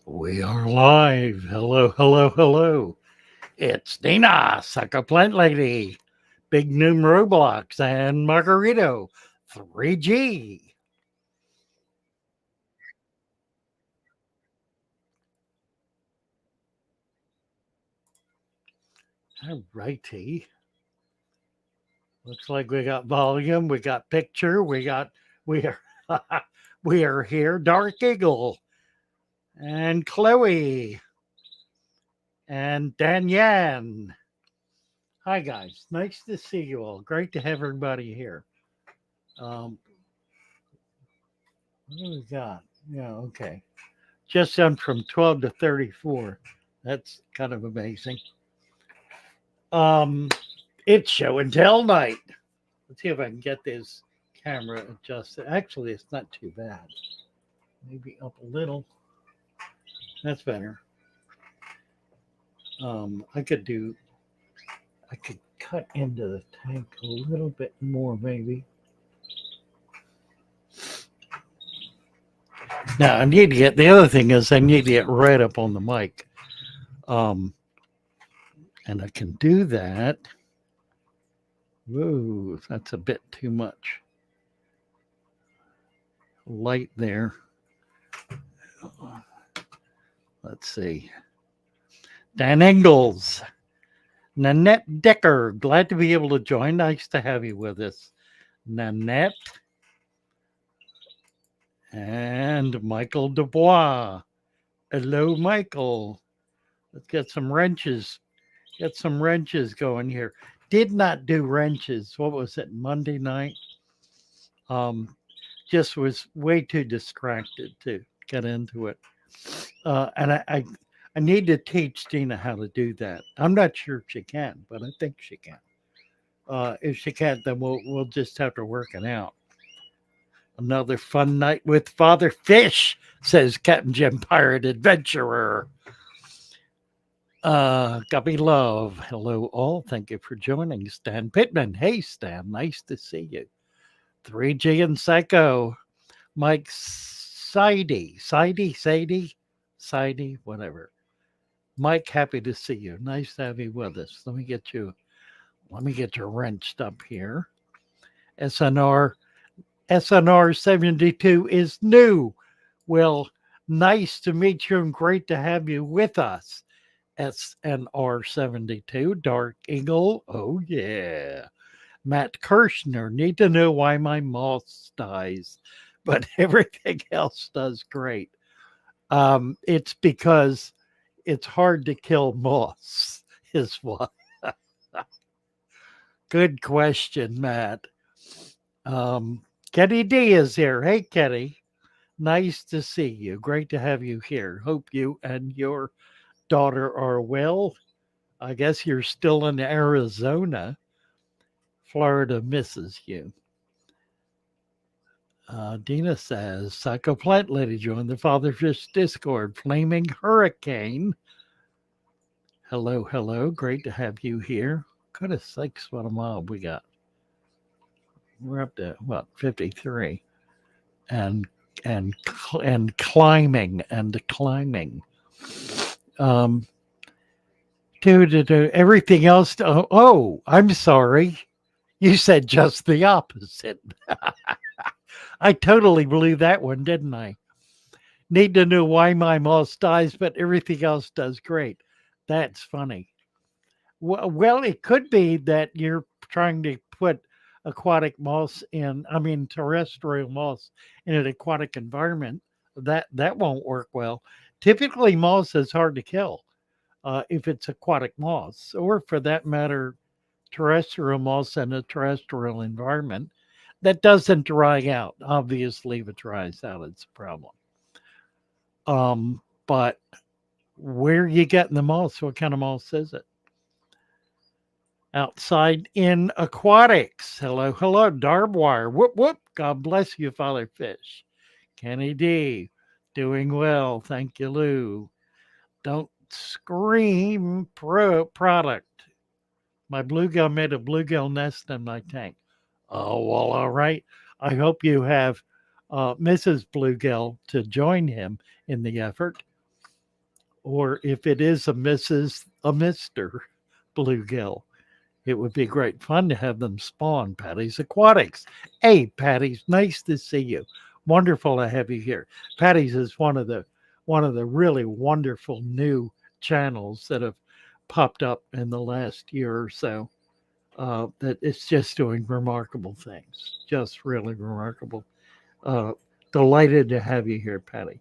We are live. Hello, hello, hello. It's Dina, Sucker Plant Lady, Big Noom Roblox, and Margarito 3G. All righty. Looks like we got volume, we got picture, we are we are here. Dark Eagle and Chloe and Danyan. Hi guys, nice to see you all. Great to have everybody here. Um, what do we got? Yeah, okay. Just jumped from 12 to 34. That's kind of amazing. Um, it's show and tell night. Let's see if I can get this camera adjusted. Actually, it's not too bad. Maybe up a little. That's better. I could do. I could cut into the tank a little bit more, maybe. Now I need to get. The other thing is I need to get right up on the mic. Um, and I can do that. Whoa, that's a bit too much light there. Let's see. Dan Engels, Nanette Decker, glad to be able to join. Nice to have you with us, Nanette. And Michael Dubois. Hello, Michael. Let's get some wrenches. Get some wrenches going here. Did not do wrenches. What was it, Monday night? Just was way too distracted to get into it. And I need to teach Dina how to do that. I'm not sure if she can, but I think she can. If she can't, then we'll just have to work it out. Another fun night with Father Fish, says Captain Jim Pirate Adventurer. Guppy Love. Hello, all. Thank you for joining. Stan Pittman. Hey, Stan. Nice to see you. 3G and Psycho. Mike Sidey, whatever. Mike, happy to see you. Nice to have you with us. Let me get you wrenched up here. SNR 72 is new. Well, nice to meet you and great to have you with us. SNR 72, Dark Eagle. Oh, yeah. Matt Kirshner, need to know why my moss dies, but everything else does great. It's because it's hard to kill moss, is why. Good question, Matt. Kenny D is here. Hey, Kenny. Nice to see you. Great to have you here. Hope you and your daughter are well. I guess you're still in Arizona. Florida misses you. Dina says, Psycho Plant Lady joined the Father Fish Discord. Flaming Hurricane. Hello, hello. Great to have you here. Goodness sakes, what a mob we got. We're up to, what, 53. And climbing and climbing. Everything else. Oh, I'm sorry. You said just the opposite. I totally blew that one, didn't I? Need to know why my moss dies, but everything else does great. That's funny. Well, it could be that you're trying to put terrestrial moss in an aquatic environment. That won't work well. Typically, moss is hard to kill if it's aquatic moss, or for that matter, terrestrial moss in a terrestrial environment that doesn't dry out. Obviously, if it dries out, it's a problem. But where are you getting the moss? What kind of moss is it? Outside in aquatics. Hello, hello, Darbwire. Whoop, whoop. God bless you, Father Fish. Kenny D, doing well. Thank you, Lou. Don't scream product. My bluegill made a bluegill nest in my tank. Oh, well, all right. I hope you have Mrs. Bluegill to join him in the effort. or if it is a Mr. bluegill, it would be great fun to have them spawn. Patty's Aquatics. Hey, Patty's, nice to see you. Wonderful to have you here. Patty's is one of the really wonderful new channels that have popped up in the last year or so. That it's just doing remarkable things, just really remarkable. Uh, Delighted to have you here, Patty.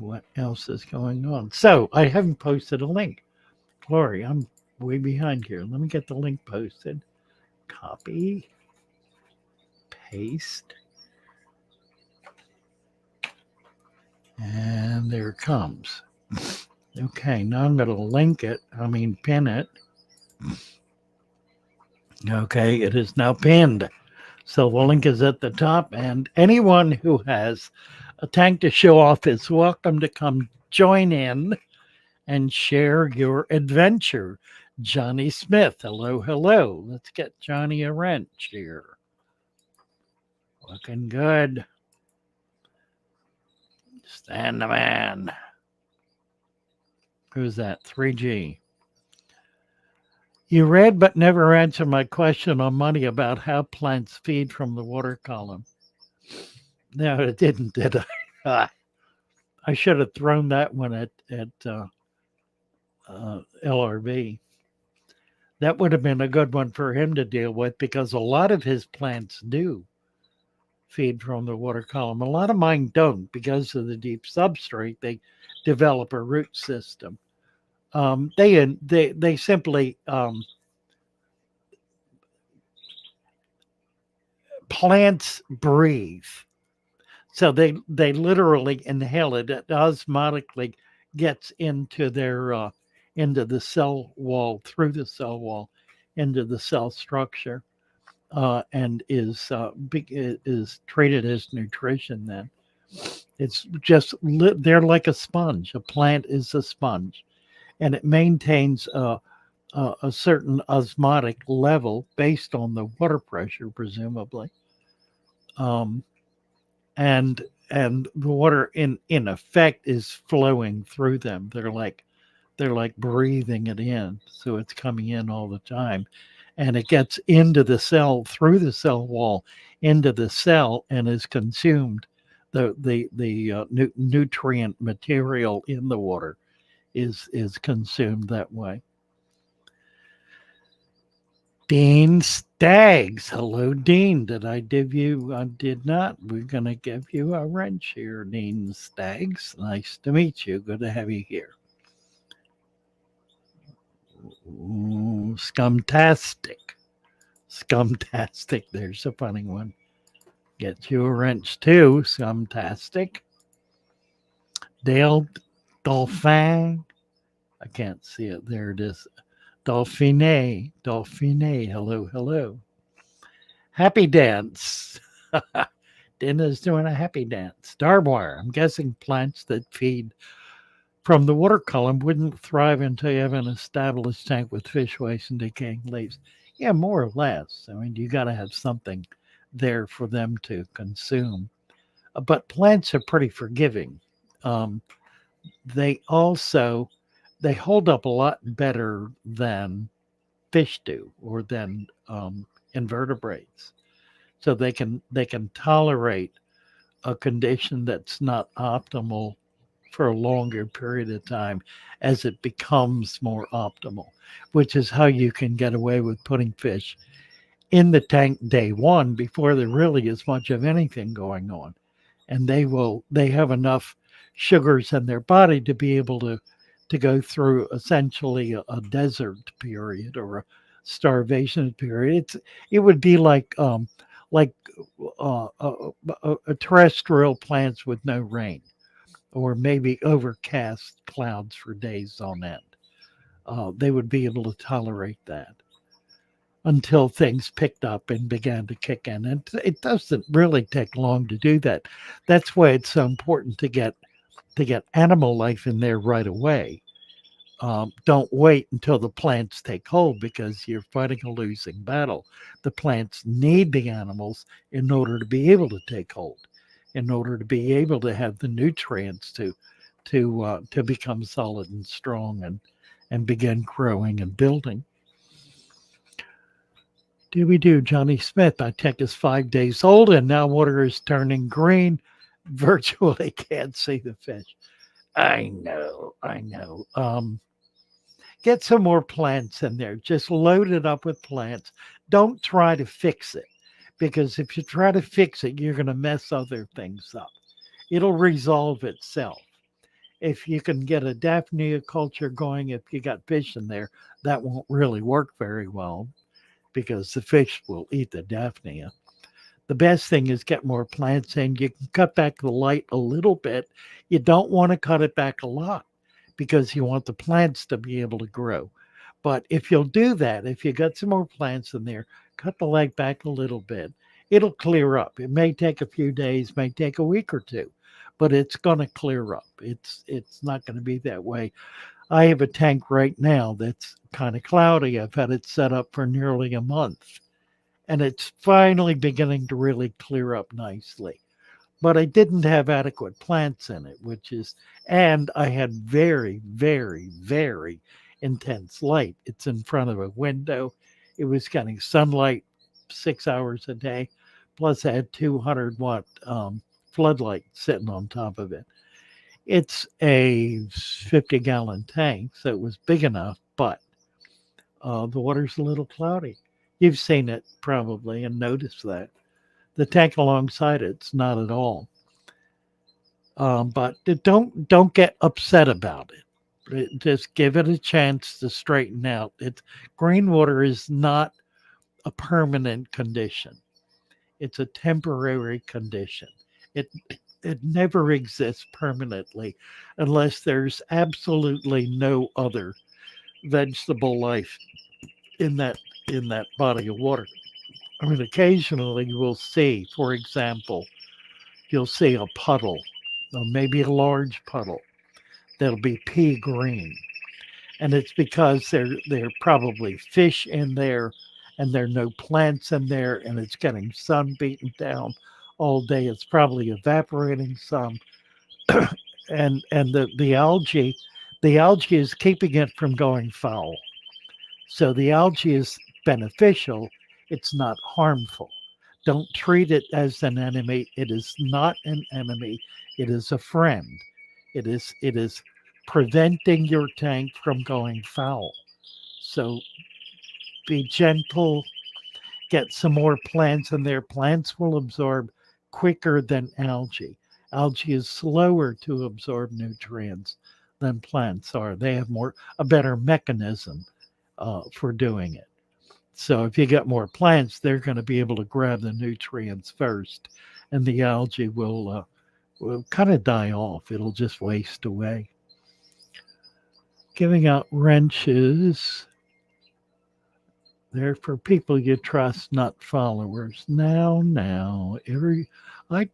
What else is going on? So I haven't posted a link. Glory, I'm way behind here. Let me get the link posted. Copy, paste, and there it comes. Okay, now I'm going to link it. Pin it. Okay, it is now pinned. So the link is at the top, and anyone who has a tank to show off is welcome to come join in and share your adventure. Johnny Smith, hello, hello. Let's get Johnny a wrench here. Looking good. Stand the man. Who's that? 3G. You read but never answered my question on money about how plants feed from the water column. No, it didn't, did I? I should have thrown that one at LRB. That would have been a good one for him to deal with because a lot of his plants do feed from the water column. A lot of mine don't because of the deep substrate. They develop a root system. They simply plants breathe, so they literally inhale it. It osmotically gets into their into the cell wall, through the cell wall, into the cell structure, and is treated as nutrition. Then it's just they're like a sponge. A plant is a sponge, and it maintains a certain osmotic level based on the water pressure, presumably. Um, and the water in effect is flowing through them. They're like breathing it in, so it's coming in all the time, and it gets into the cell, through the cell wall, into the cell, and is consumed. The nutrient material in the water is consumed that way. Dean Staggs. Hello, Dean. Did I give you? I did not. We're going to give you a wrench here, Dean Staggs. Nice to meet you. Good to have you here. Ooh, Scumtastic. Scumtastic. There's a funny one. Get you a wrench too, Scumtastic. Dale Dolphin. I can't see it. There it is. Dolphine. Hello, hello. Happy dance. Dina's doing a happy dance. Darbwire. I'm guessing plants that feed from the water column wouldn't thrive until you have an established tank with fish waste and decaying leaves. Yeah, more or less. You got to have something there for them to consume. But plants are pretty forgiving. They hold up a lot better than fish do, or than invertebrates. So they can tolerate a condition that's not optimal for a longer period of time as it becomes more optimal, which is how you can get away with putting fish in the tank day one before there really is much of anything going on. And they have enough sugars in their body to be able to go through essentially a desert period, or a starvation period. It would be like a terrestrial plants with no rain, or maybe overcast clouds for days on end. They would be able to tolerate that until things picked up and began to kick in. And it doesn't really take long to do that. That's why it's so important to get animal life in there right away. Don't wait until the plants take hold, because you're fighting a losing battle. The plants need the animals in order to be able to take hold. in order to be able to have the nutrients to become solid and strong and begin growing and building. Do we do Johnny Smith? My tank is 5 days old and now water is turning green. Virtually can't see the fish. I know, I know. Get some more plants in there. Just load it up with plants. Don't try to fix it because if you try to fix it, you're going to mess other things up. It'll resolve itself. If you can get a Daphnia culture going, if you got fish in there, that won't really work very well because the fish will eat the Daphnia. The best thing is get more plants in. You can cut back the light a little bit. You don't want to cut it back a lot because you want the plants to be able to grow. But if you'll do that, if you got some more plants in there, cut the light back a little bit, it'll clear up. It may take a few days, may take a week or two, but it's going to clear up. It's not going to be that way. I have a tank right now that's kind of cloudy. I've had it set up for nearly a month and it's finally beginning to really clear up nicely. But I didn't have adequate plants in it, which is, and I had very, very, very intense light. It's in front of a window. It was getting sunlight 6 hours a day. Plus, I had 200-watt floodlight sitting on top of it. It's a 50-gallon tank, so it was big enough, but the water's a little cloudy. You've seen it probably and noticed that. The tank alongside it's not at all. But don't get upset about it. Just give it a chance to straighten out. Green water is not a permanent condition. It's a temporary condition. It it never exists permanently unless there's absolutely no other vegetable life in that body of water. I mean, occasionally you will see, for example, you'll see a puddle, or maybe a large puddle that'll be pea green, and it's because there are probably fish in there, and there are no plants in there, and it's getting sun beaten down all day. It's probably evaporating some, and the algae is keeping it from going foul. So the algae is beneficial, it's not harmful. Don't treat it as an enemy. It is not an enemy. It is a friend. It is preventing your tank from going foul. So be gentle, get some more plants in there. Plants will absorb quicker than algae. Algae is slower to absorb nutrients than plants are. They have a better mechanism for doing it. So if you get more plants, they're going to be able to grab the nutrients first, and the algae will kind of die off. It'll just waste away. Giving out wrenches. They're for people you trust, not followers. Now, I,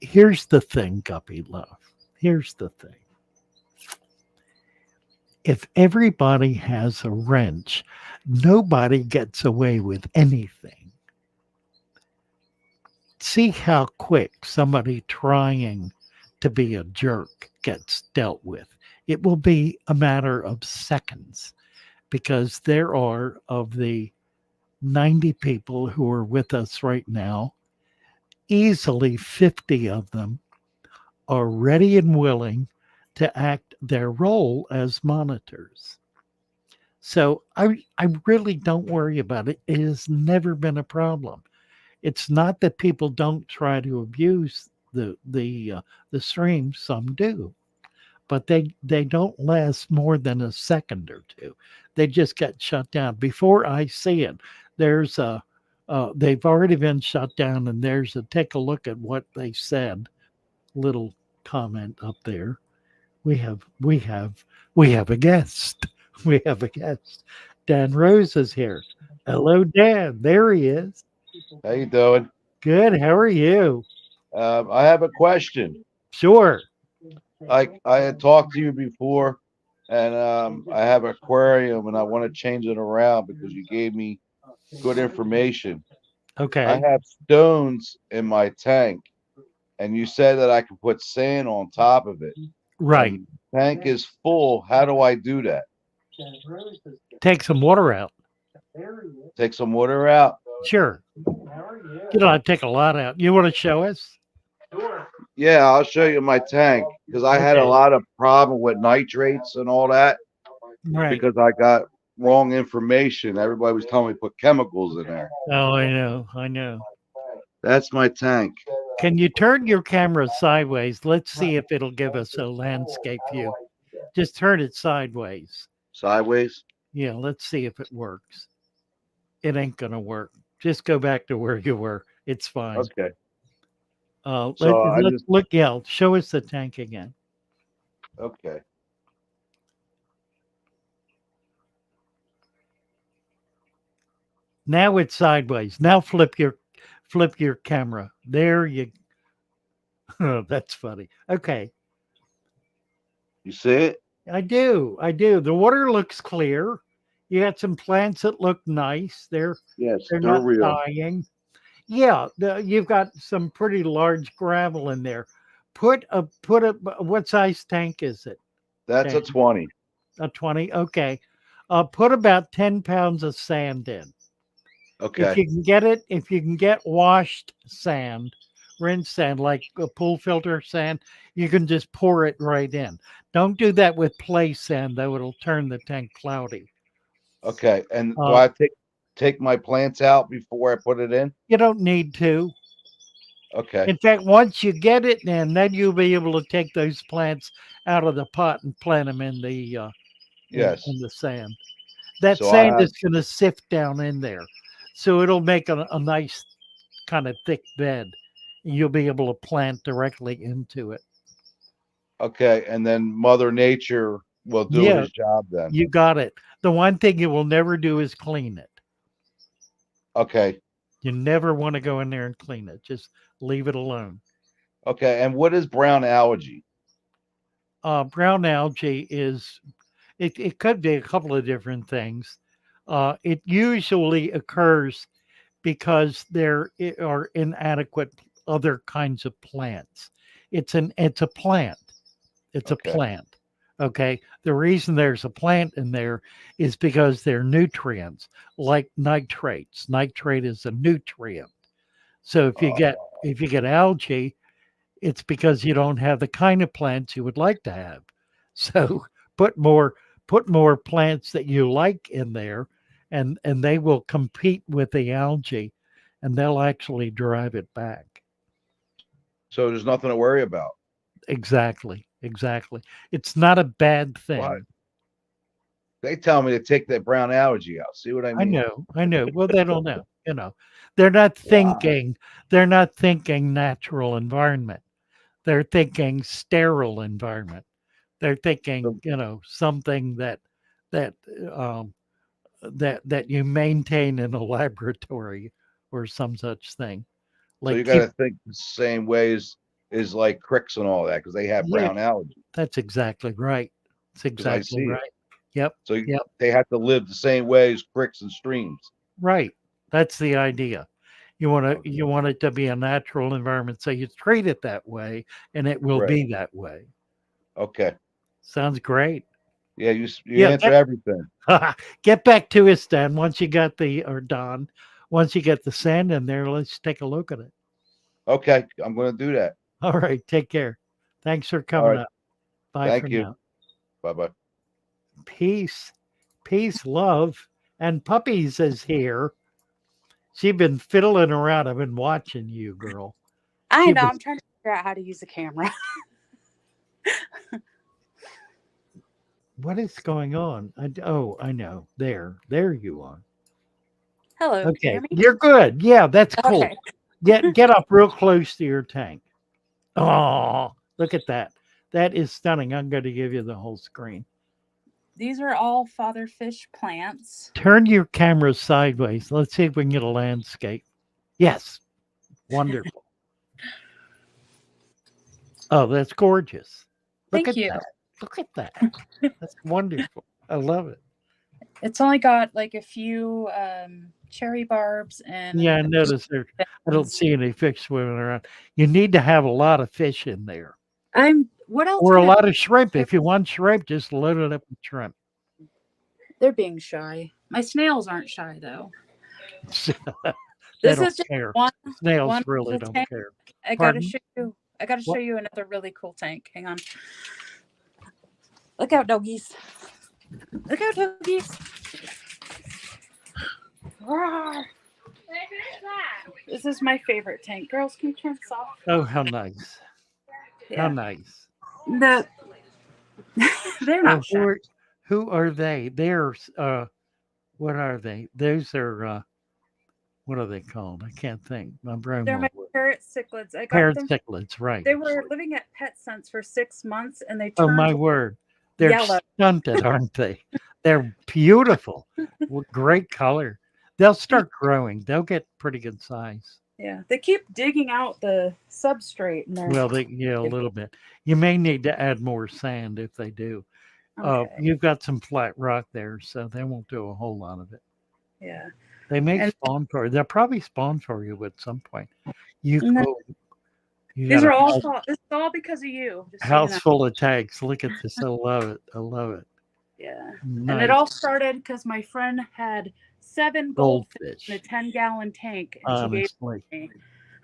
here's the thing, Guppy Love. Here's the thing. If everybody has a wrench, nobody gets away with anything. See how quick somebody trying to be a jerk gets dealt with. It will be a matter of seconds because there are, of the 90 people who are with us right now, easily 50 of them are ready and willing to act their role as monitors. So I really don't worry about it. It has never been a problem. It's not that people don't try to abuse the stream. Some do, but they don't last more than a second or two. They just get shut down before I see it. There's a they've already been shut down, and there's a take a look at what they said. Little comment up there. We have we have we have a guest. We have a guest. Dan Rose is here. Hello, Dan. There he is. How you doing? Good. How are you? I have a question. Sure. I had talked to you before, and I have an aquarium, and I want to change it around because you gave me good information. I Okay. have stones in my tank, and you said that I could put sand on top of it. Right. And tank is full. How do I do that? Take some water out. Take some water out. Sure. You don't have to take a lot out. You want to show us? Yeah, I'll show you my tank because I had a Okay. lot of problem with nitrates and all that Right. because I got wrong information. Everybody was telling me to put chemicals in there. Oh, I know. I know. That's my tank. Can you turn your camera sideways? Let's see if it'll give us a landscape view. Just turn it sideways. Sideways. Yeah, let's see if it works. It ain't going to work. Just go back to where you were. It's fine. Okay. Let's So I just look. Yeah, show us the tank again. okay. Now it's sideways. Now flip your camera. There you. Oh, that's funny. Okay, You see it? I do. I do. The water looks clear. You got some plants that look nice. Yes, They're they're not real. dying. Yeah, you've got some pretty large gravel in there. Put a what size tank is it? That's a Dan? 20. A 20. Okay. Put about 10 pounds of sand in. If Okay. you can get it, if you can get washed sand, rinse sand, like a pool filter sand, you can just pour it right in. Don't do that with play sand, though. It'll turn the tank cloudy. Okay. And do Uh, I take my plants out before I put it in? you don't need to. Okay. In fact, once you get it in, then you'll be able to take those plants out of the pot and plant them in the Yes. in the sand. That So I sand have is going to sift down in there, so it'll make a nice kind of thick bed. You'll be able to plant directly into it. okay, and then Mother Nature will do Yeah, his job then. you got it. The one thing you will never do is clean it. Okay. You never want to go in there and clean it. Just leave it alone. Okay. And what is brown algae? Brown algae is it could be a couple of different things. It usually occurs because are inadequate other kinds of plants. It's a plant. It's a Okay. plant. Okay. The reason there's a plant in there is because they're nutrients like nitrates. Nitrate is a nutrient. So if you get algae, it's because you don't have the kind of plants you would like to have. So put more put more plants that you like in there and they will compete with the algae and they'll actually drive it back. So there's nothing to worry about. Exactly. Exactly. It's not a bad What? thing. They tell me to take that brown algae out. See what I I mean? know. I know. Well, they don't know. You know, they're not Wow. thinking. They're not thinking natural environment. They're thinking sterile environment. They're thinking, So, something that um, that you maintain in a laboratory or some such thing. so Like you got keep. to think the same ways as like cricks and all that because they have Yeah, brown algae that's exactly right. It's because I exactly see it. right. Yep. So Yep. they have to live the same way as cricks and streams. Right. That's the idea. You Okay. want it to be a natural environment, so you treat it that way, and it will Right. be that way. Okay. Sounds great. Yeah. You Yeah, answer everything. get back to us, Dan. Once you got Don, once you get the sand in there, let's take a look at it. Okay. I'm going to do that. All right, take care. Thanks for All coming right. up. Bye for Thank you. now. Bye bye. Peace, peace, love, and puppies is here. She been fiddling around. I've been watching you, girl. I She know. was. I'm trying to figure out how to use the camera. What is going on? I know. There you are. Hello. Can you Okay, hear me? you're good. Yeah, that's cool. Okay. Get up real close to your tank. Oh, look at that. That is stunning. I'm going to give you the whole screen. These are all father fish plants. Turn your camera sideways. Let's see if we can get a landscape. Yes, wonderful. Oh, that's gorgeous. Look Thank at you. that. Look at that. That's wonderful. I love it. It's only got like a few cherry barbs and Yeah, I a few noticed there. I don't fins. see any fish swimming around. You need to have a lot of fish in there, What else or a would I lot of shrimp. If you want shrimp, just load it up with shrimp. They're being shy. My snails aren't shy though. They This don't is just care. one Snails really cool don't tank. care. I gotta Pardon? show you. I gotta show What? you another really cool tank. Hang on. Look out, doggies. Look out, doggies. Roar. This is my favorite tank. Girls, can you turn this off? Oh, how nice! How Yeah. nice! The they're Oh, not shy. who are they? They're what are they? Those are what are they called? I can't think. My brain They're my won't work. parrot cichlids. I got Parrot them. cichlids, right? They were living at PetSense for 6 months, and they Oh turned my word! They're yellow. stunted, aren't they? They're beautiful. Great color. They'll start growing. They'll get pretty good size. Yeah, they keep digging out the substrate, and they're Well, yeah, a little bit. You may need to add more sand if they do. okay. You've got some flat rock there, so they won't do a whole lot of it. Yeah, They may and spawn for you. They'll probably spawn for you at some point. You no, oh, you these got are a all this is all because of you. Just so you house know. full of tags. Look at this. I love it. I love it. Yeah, and it Nice all started because my friend had 7 goldfish in a goldfish. 10-gallon tank, and she gave Honestly, it to me.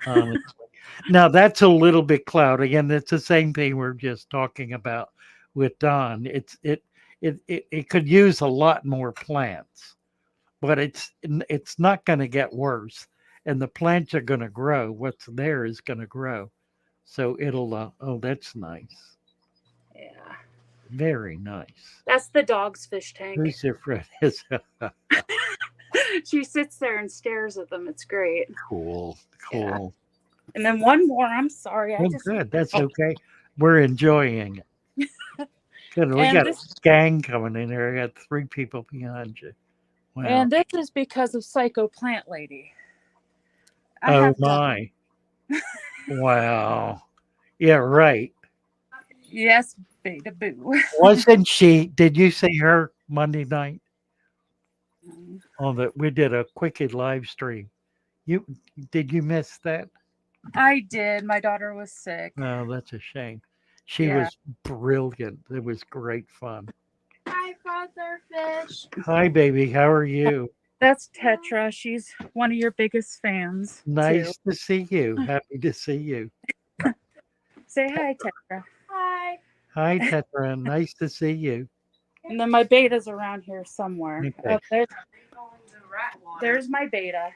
honestly. Now that's a little bit cloudy, and it's the same thing we're just talking about with Don. It could use a lot more plants, but it's not going to get worse, and the plants are going to grow. What's there is going to grow, so it'll. Oh, that's nice. Yeah, Very nice. that's the dog's fish tank. Who's your friend? Is She sits there and stares at them. It's great. cool, Yeah, cool. and then one more. I'm sorry, I Oh, just good. That's oh, okay. We're enjoying it. Good. We and got a this gang coming in here. I got 3 people behind you. Wow. and this is because of Psycho Plant Lady. I Oh have done. my. Wow. Yeah, right. Yes, Beta Boo. Wasn't she? Did you see her Monday night on the? We did a quickie live stream. You did you miss that? I did. My daughter was sick. No, that's a shame. She Yeah. was brilliant. It was great fun. Hi, Father Fish. Hi, baby. How are you? That's Tetra. She's one of your biggest fans, too. Nice to see you. Happy to see you. Say hi, Tetra. Hi. Hi, Tetra. Nice to see you. And then my beta's around here somewhere. Okay. Oh, there's my beta.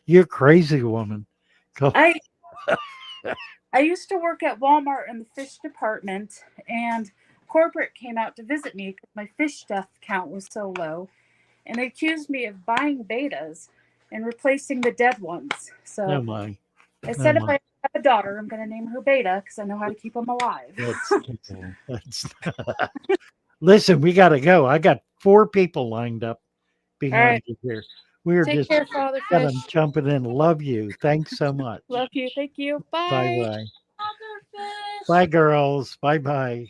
You're crazy, woman. Go. I used to work at Walmart in the fish department, and corporate came out to visit me because my fish death count was so low, and they accused me of buying betas and replacing the dead ones. Oh So my. I Oh said if my. I have a daughter, I'm going to name her Beta because I know how to keep them alive. That's Listen, we got to go. I got 4 people lined up behind right. you here. We are Take just care, Father kind Fish. of jumping in. Love you. Thanks so much. Love you. Thank you. Bye. Bye bye. Father Fish. Bye, girls. Bye bye.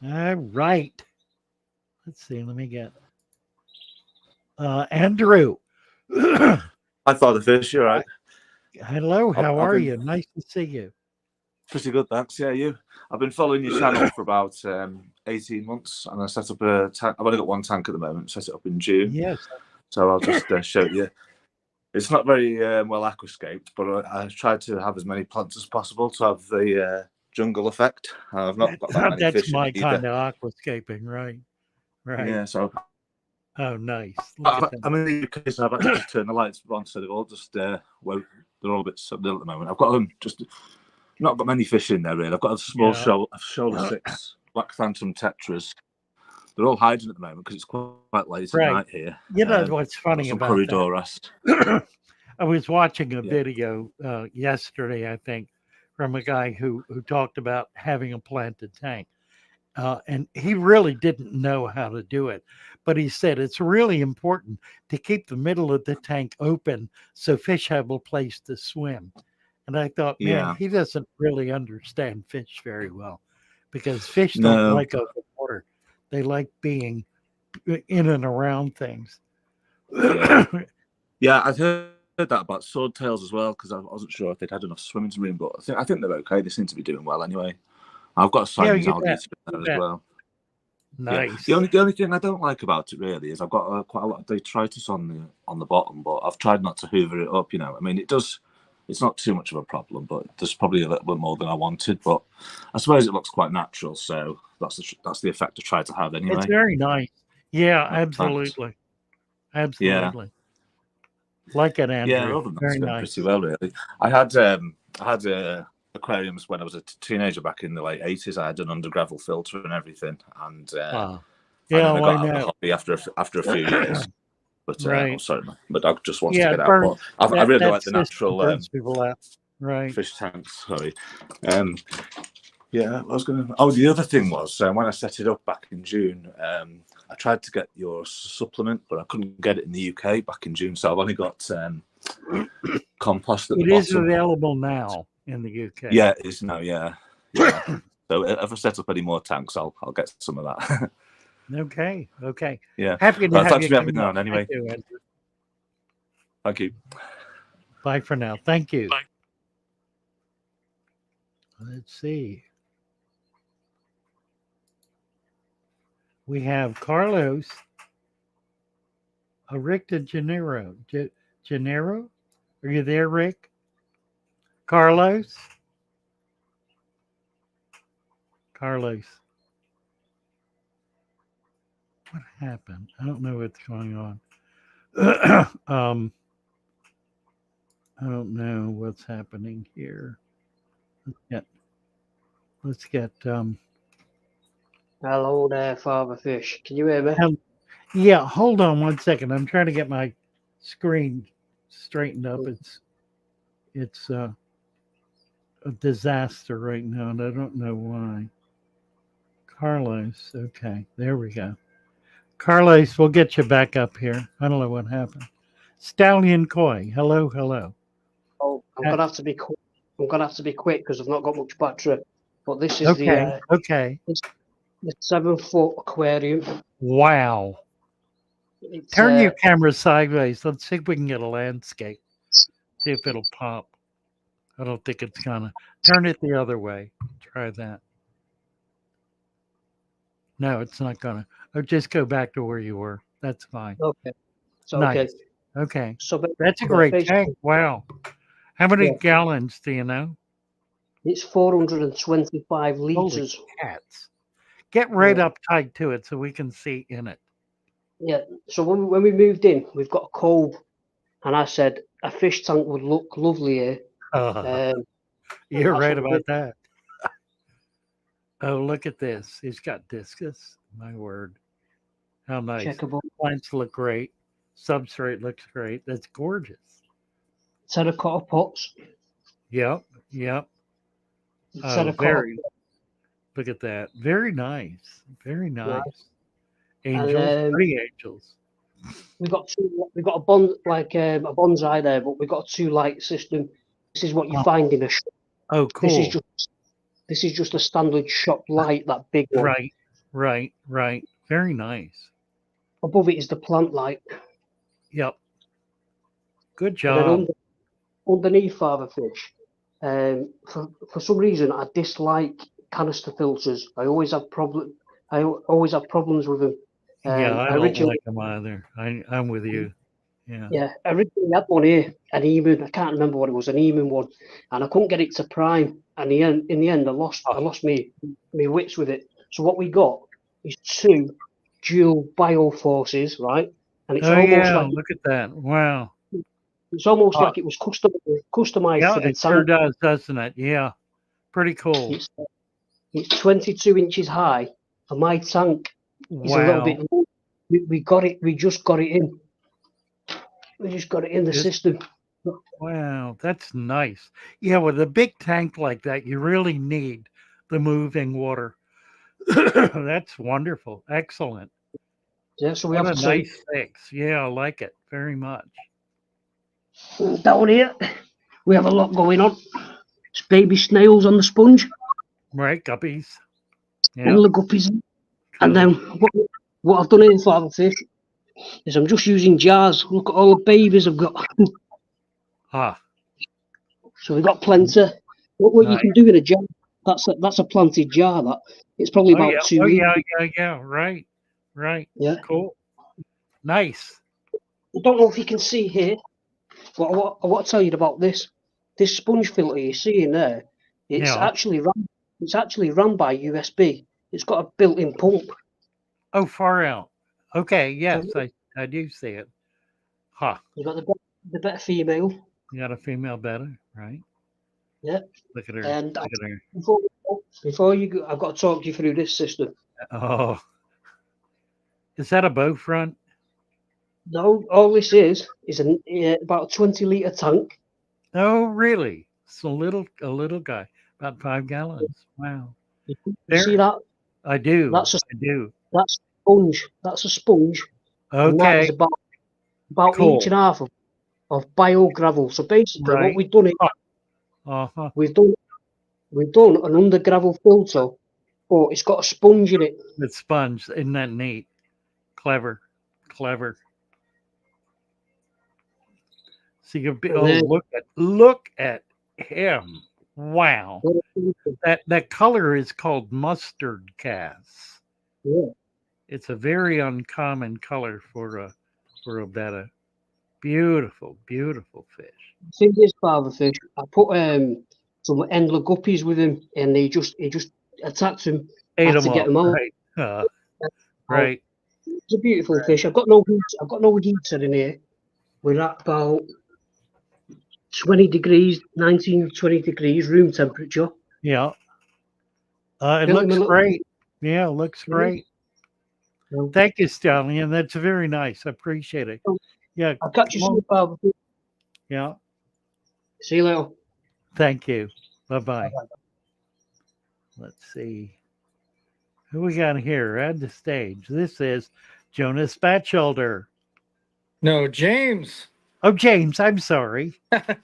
All right. Let's see. Let me get Andrew. Hi, Father Fish. You all right? Hello. How I've are been- you? Nice to see you. Pretty good, thanks. Yeah, you. I've been following your channel for about 18 months, and I set up a tank. I've only got one tank at the moment. Set it up in June. Yes. So I'll just show you. It's not very well aquascaped, but I tried to have as many plants as possible to have the jungle effect. I've not got that many That's fish my in kind either. of aquascaping, right? Right. Yeah, so Oh, nice. Look at that. I'm in the UK, so I've actually just turned the lights on, so they've all just well, they're all a bit subdued at the moment. I've got them just not got many fish in there really. I've got a small Yeah. shoulder 6 black phantom tetras. They're all hiding at the moment because it's quite late at Right. night here. You know what's funny Some about that? corridoras. I was watching a Yeah. video yesterday, I think, from a guy who talked about having a planted tank. And he really didn't know how to do it. But he said it's really important to keep the middle of the tank open so fish have a place to swim. And I thought, man, Yeah. he doesn't really understand fish very well. because fish don't No. like open water. They like being in and around things. Yeah. Yeah, I've heard that about swordtails as well, because I wasn't sure if they'd had enough swimming room, but I think they're okay. They seem to be doing well anyway. I've got a Yeah, Siamese you algae bet. there You as bet. well. Yeah. Nice. The only thing I don't like about it really is I've got quite a lot of detritus on the bottom, but I've tried not to hoover it up. I mean, it's not too much of a problem, but there's probably a little bit more than I wanted. But I suppose it looks quite natural, so that's the effect I try to have anyway. It's very nice. Yeah, Thanks. absolutely. Yeah. Absolutely. Like it, Andrew. Yeah, other than that, Very it's going nice. pretty well, really. I had aquariums when I was a teenager back in the late 80s. I had an under gravel filter and everything, and Yeah, then I got I out of the know. hobby after a few years. But Right. oh, sorry, my dog just wants Yeah, to it get out. burns. But I really That like the system natural burns people out. Right. fish tanks. Sorry. Yeah, I was going to. Oh, the other thing was when I set it up back in June, I tried to get your supplement, but I couldn't get it in the UK back in June. So I've only got compost at the It is bottom. available now in the UK. Yeah, it is now. Yeah. So if I set up any more tanks, I'll get some of that. Okay. Yeah. Happy to Well, have thanks you for having come me on. on anyway. Thank you, Andrew. Thank you. Bye for now. Thank you. Bye. Let's see. We have Carlos. Rick de Janeiro. Janeiro? Are you there, Rick? Carlos? Carlos. What happened? I don't know what's going on. I don't know what's happening here. Let's get Hello there, Father Fish. Can you hear me? yeah, hold on one second. I'm trying to get my screen straightened up. It's a disaster right now, and I don't know why. Carlos, okay, there we go. Carlos, we'll get you back up here. I don't know what happened. Stallion Koi, hello. Oh, I'm gonna have to be quick. I'm gonna have to be quick because I've not got much battery. But this is Okay. the 7-foot aquarium. Wow. It's, Turn your camera sideways. Let's see if we can get a landscape. See if it'll pop. I don't think it's gonna. Turn it the other way. Try that. No, it's not gonna. Or just go back to where you were. That's fine. okay. It's Nice. okay. Okay. So That's a great basically, tank. Wow. How many Yeah. gallons do you know? it's 425 Holy liters. cats. Get right Yeah. up tight to it so we can see in it. Yeah. So when we moved in, we've got a cove, and I said a fish tank would look lovely here. You're that's right what we about did. that. Oh, look at this. He's got discus. My word. How nice. Checkable Plants look great. Substrate looks great. That's gorgeous. terracotta pots. Yep. Terracotta. Very. Look at that. Very nice. Very nice. Angels, And, pretty angels. We've got a bonsai there, but we've got a 2-light system. This is what you find in a shop. Oh, cool. This is just a standard shop light, that big one. Right. Very nice. Above it is the plant light. Yep. Good And job. then underneath Father Fish, for some reason I dislike canister filters. I always have problems with them. Yeah, I don't like them either. I'm with you. Yeah. Yeah, I originally had one here, an Eamon. I can't remember what it was, an Eamon one, and I couldn't get it to prime. And in the end, I lost me wits with it. So what we got is 2 dual bioforces, right? And it's almost like look at that. Wow. it's almost like it was customized Yeah, for the it sure tank. does, doesn't it? Yeah. Pretty cool. It's 22 inches high, and my tank is a little bit low. We got it. We just got it in. We just got it in the system. Wow, that's nice. Yeah, with a big tank like that, you really need the moving water. That's wonderful. Excellent. Yeah, so we What have a nice fix. Yeah, I like it very much. Down here, we have a lot going on. It's baby snails on the sponge. Right, guppies. Yeah. and the guppies. And then what I've done here for the fish is I'm just using jars. Look at all the babies I've got. Ah, So we've got plenty. What you nice. can do in a jar, that's a planted jar. That it's probably Oh, yeah. about 2 Oh, weeks. yeah. Right. Right. Yeah. Cool. Nice. I don't know if you can see here. But I want to tell you about this. This sponge filter you see in there. It's Yeah. actually run. It's actually run by USB. It's got a built-in pump. Oh, far out. Okay. Yes, So I do see it. Huh. you got the better female. You got a female better, right? Yeah. Look at her. And Look at her. before you go, I've got to talk you through this system. Oh, is that a bow front? No, all this is about a 20-litre tank. Oh, really? It's a little guy, about 5 gallons. Wow. You see that? I do. That's a I do. that's sponge. That's a sponge. And that is Okay. about Cool. inch and a half of bio gravel. So basically, Right. what we've done is Uh-huh. we've done an under gravel filter, but it's got a sponge in it. With sponge. Isn't that neat? Clever. So you can be, And oh, then- look at him. Wow. That color is called mustard gas. Yeah. It's a very uncommon color for a betta. Beautiful fish. See this father fish. I put some endler guppies with him, and he just attacked him. Ate Had them to get up. them out. Right. Right. It's a beautiful fish. I've got no heater in here. We're at about 20 degrees, 19, 20 degrees room temperature. Yeah. It Built him looks a little- great. Yeah, it looks great. Yeah. Thank you, Stallion. That's very nice. I appreciate it. Yeah. I'll catch you come on. soon, father fish. Yeah. See you later. Thank you. Bye-bye. Let's see. Who we got here? Add the stage. This is Jonas Batchelder. No, James. Oh, James, I'm sorry. I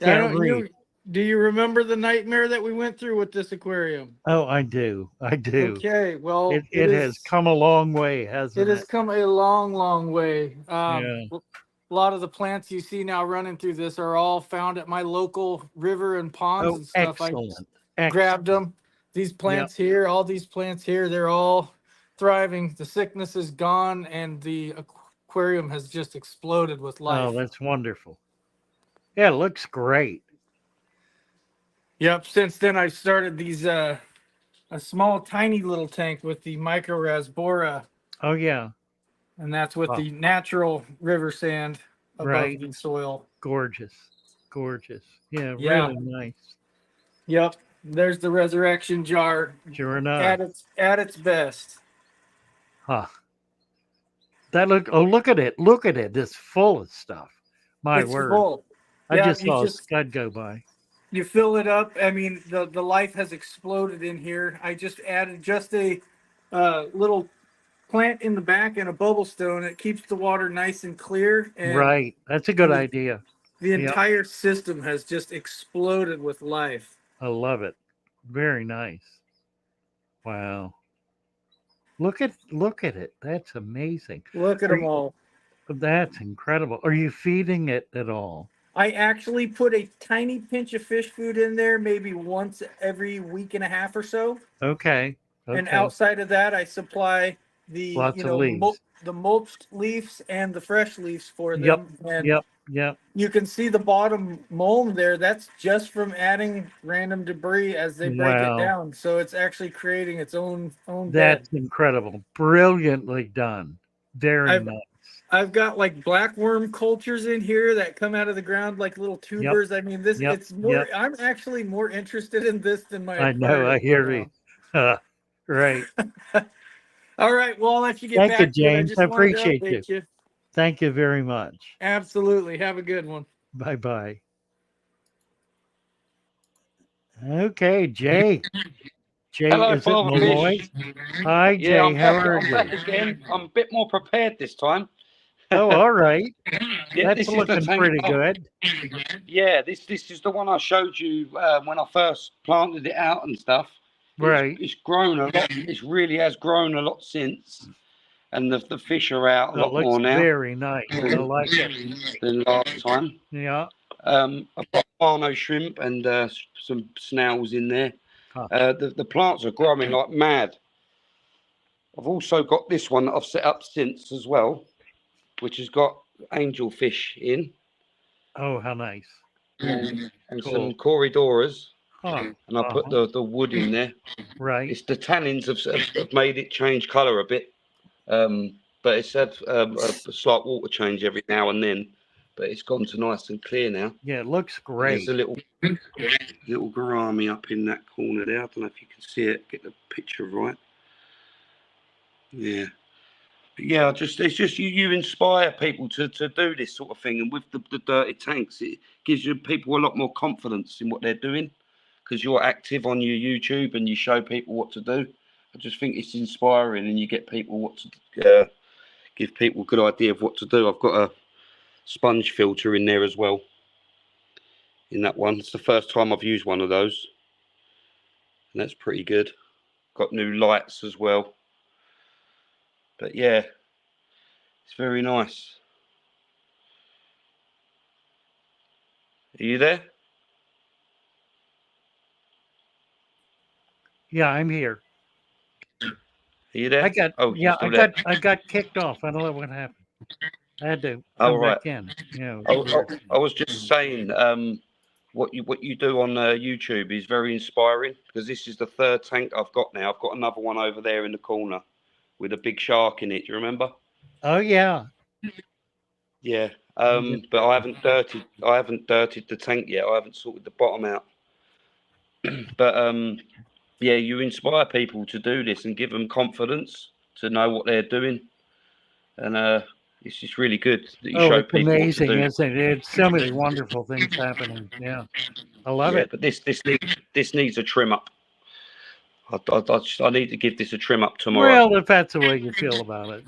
can't read. Do you remember the nightmare that we went through with this aquarium? Oh, I do. Okay, well, It has come a long way, hasn't It it? has come a long, long way. Yeah. A lot of the plants you see now running through this are all found at my local river and ponds Oh, and stuff. excellent. I grabbed them. These plants here, all these plants here, they're all thriving. The sickness is gone, and the aquarium has just exploded with life. Oh, that's wonderful. Yeah, it looks great. Yep. Since then, I've started these a small, tiny little tank with the microrasbora, Oh, yeah. and that's with Wow. the natural river sand above Right. the soil. Gorgeous. Yeah, Yeah. really nice. Yep. There's the resurrection jar Sure enough. at its best. Huh. Look at it. Look at it. It's full of stuff. My It's word. full. I Yeah, just you saw a just- scud go by. You fill it up. I mean, the life has exploded in here. I just added just a little plant in the back and a bubble stone. It keeps the water nice and clear. And Right. That's a good the- idea. the Yep. entire system has just exploded with life. I love it. Very nice. Wow. Look at it. That's amazing. Look at Are them you- all. That's incredible. Are you feeding it at all? I actually put a tiny pinch of fish food in there, maybe once every week and a half or so. Okay. And outside of that, I supply the Lots of leaves. the mulched leaves and the fresh leaves for Yep, them. And Yep. you can see the bottom mold there. That's just from adding random debris as they break Wow. it down. So it's actually creating its own bed. That's incredible. Brilliantly done. Very nice. I've got like blackworm cultures in here that come out of the ground like little tubers. I mean, this Yep, it's more. yep. I'm actually more interested in this than my. I know. I aquarium hear right you. Right. now. All right. Well, I'll let you get Thank back you, to it. James. just I wanted to appreciate update you. Thank you very much. Absolutely. Have a good one. Bye-bye. Okay, Jay. Jay, Hello, is it Father Malloy? Fish. Hi, Jay. Yeah, I'm How back, are I'm you? back again. I'm a bit more prepared this time. Oh, all right. Yeah, That's this is the looking tank pretty I- good. Yeah, this is the one I showed you when I first planted it out and stuff. Right. It's grown a lot. It really has grown a lot since, and the fish are out a It lot looks more now very nice. I like it. than last time. Yeah. I've got Arno shrimp and some snails in there. Huh. The plants are growing like mad. I've also got this one that I've set up since as well, which has got angelfish in Oh, how nice. and Cool. some corridoras, Huh. and I put the wood in there. Right. It's the tannins have made it change colour a bit, but it's had a slight water change every now and then. But it's gone to nice and clear now. Yeah, it looks great. There's a little gourami up in that corner there. I don't know if you can see it. Get the picture right. Yeah. But yeah, it's just you inspire people to do this sort of thing, and with the dirty tanks, it gives you people a lot more confidence in what they're doing because you're active on your YouTube and you show people what to do. I just think it's inspiring, and you get people what to give people a good idea of what to do. I've got a sponge filter in there as well. In that one, it's the first time I've used one of those, and that's pretty good. Got new lights as well. But yeah, it's very nice. Are you there? Yeah, I'm here. Are you there? I got I got kicked off. I don't know what happened. I had to come back in. Yeah. I was just saying, what you do on YouTube is very inspiring because this is the third tank I've got now. I've got another one over there in the corner with a big shark in it. Do you remember? Oh yeah. Yeah. But I haven't dirtied the tank yet. I haven't sorted the bottom out. But yeah, you inspire people to do this and give them confidence to know what they're doing, and it's just really good that you show it's people amazing, what to do. isn't it? It's so many wonderful things happening. Yeah, I love it. But this needs a trim up. I need to give this a trim up tomorrow. Well, if that's the way you feel about it.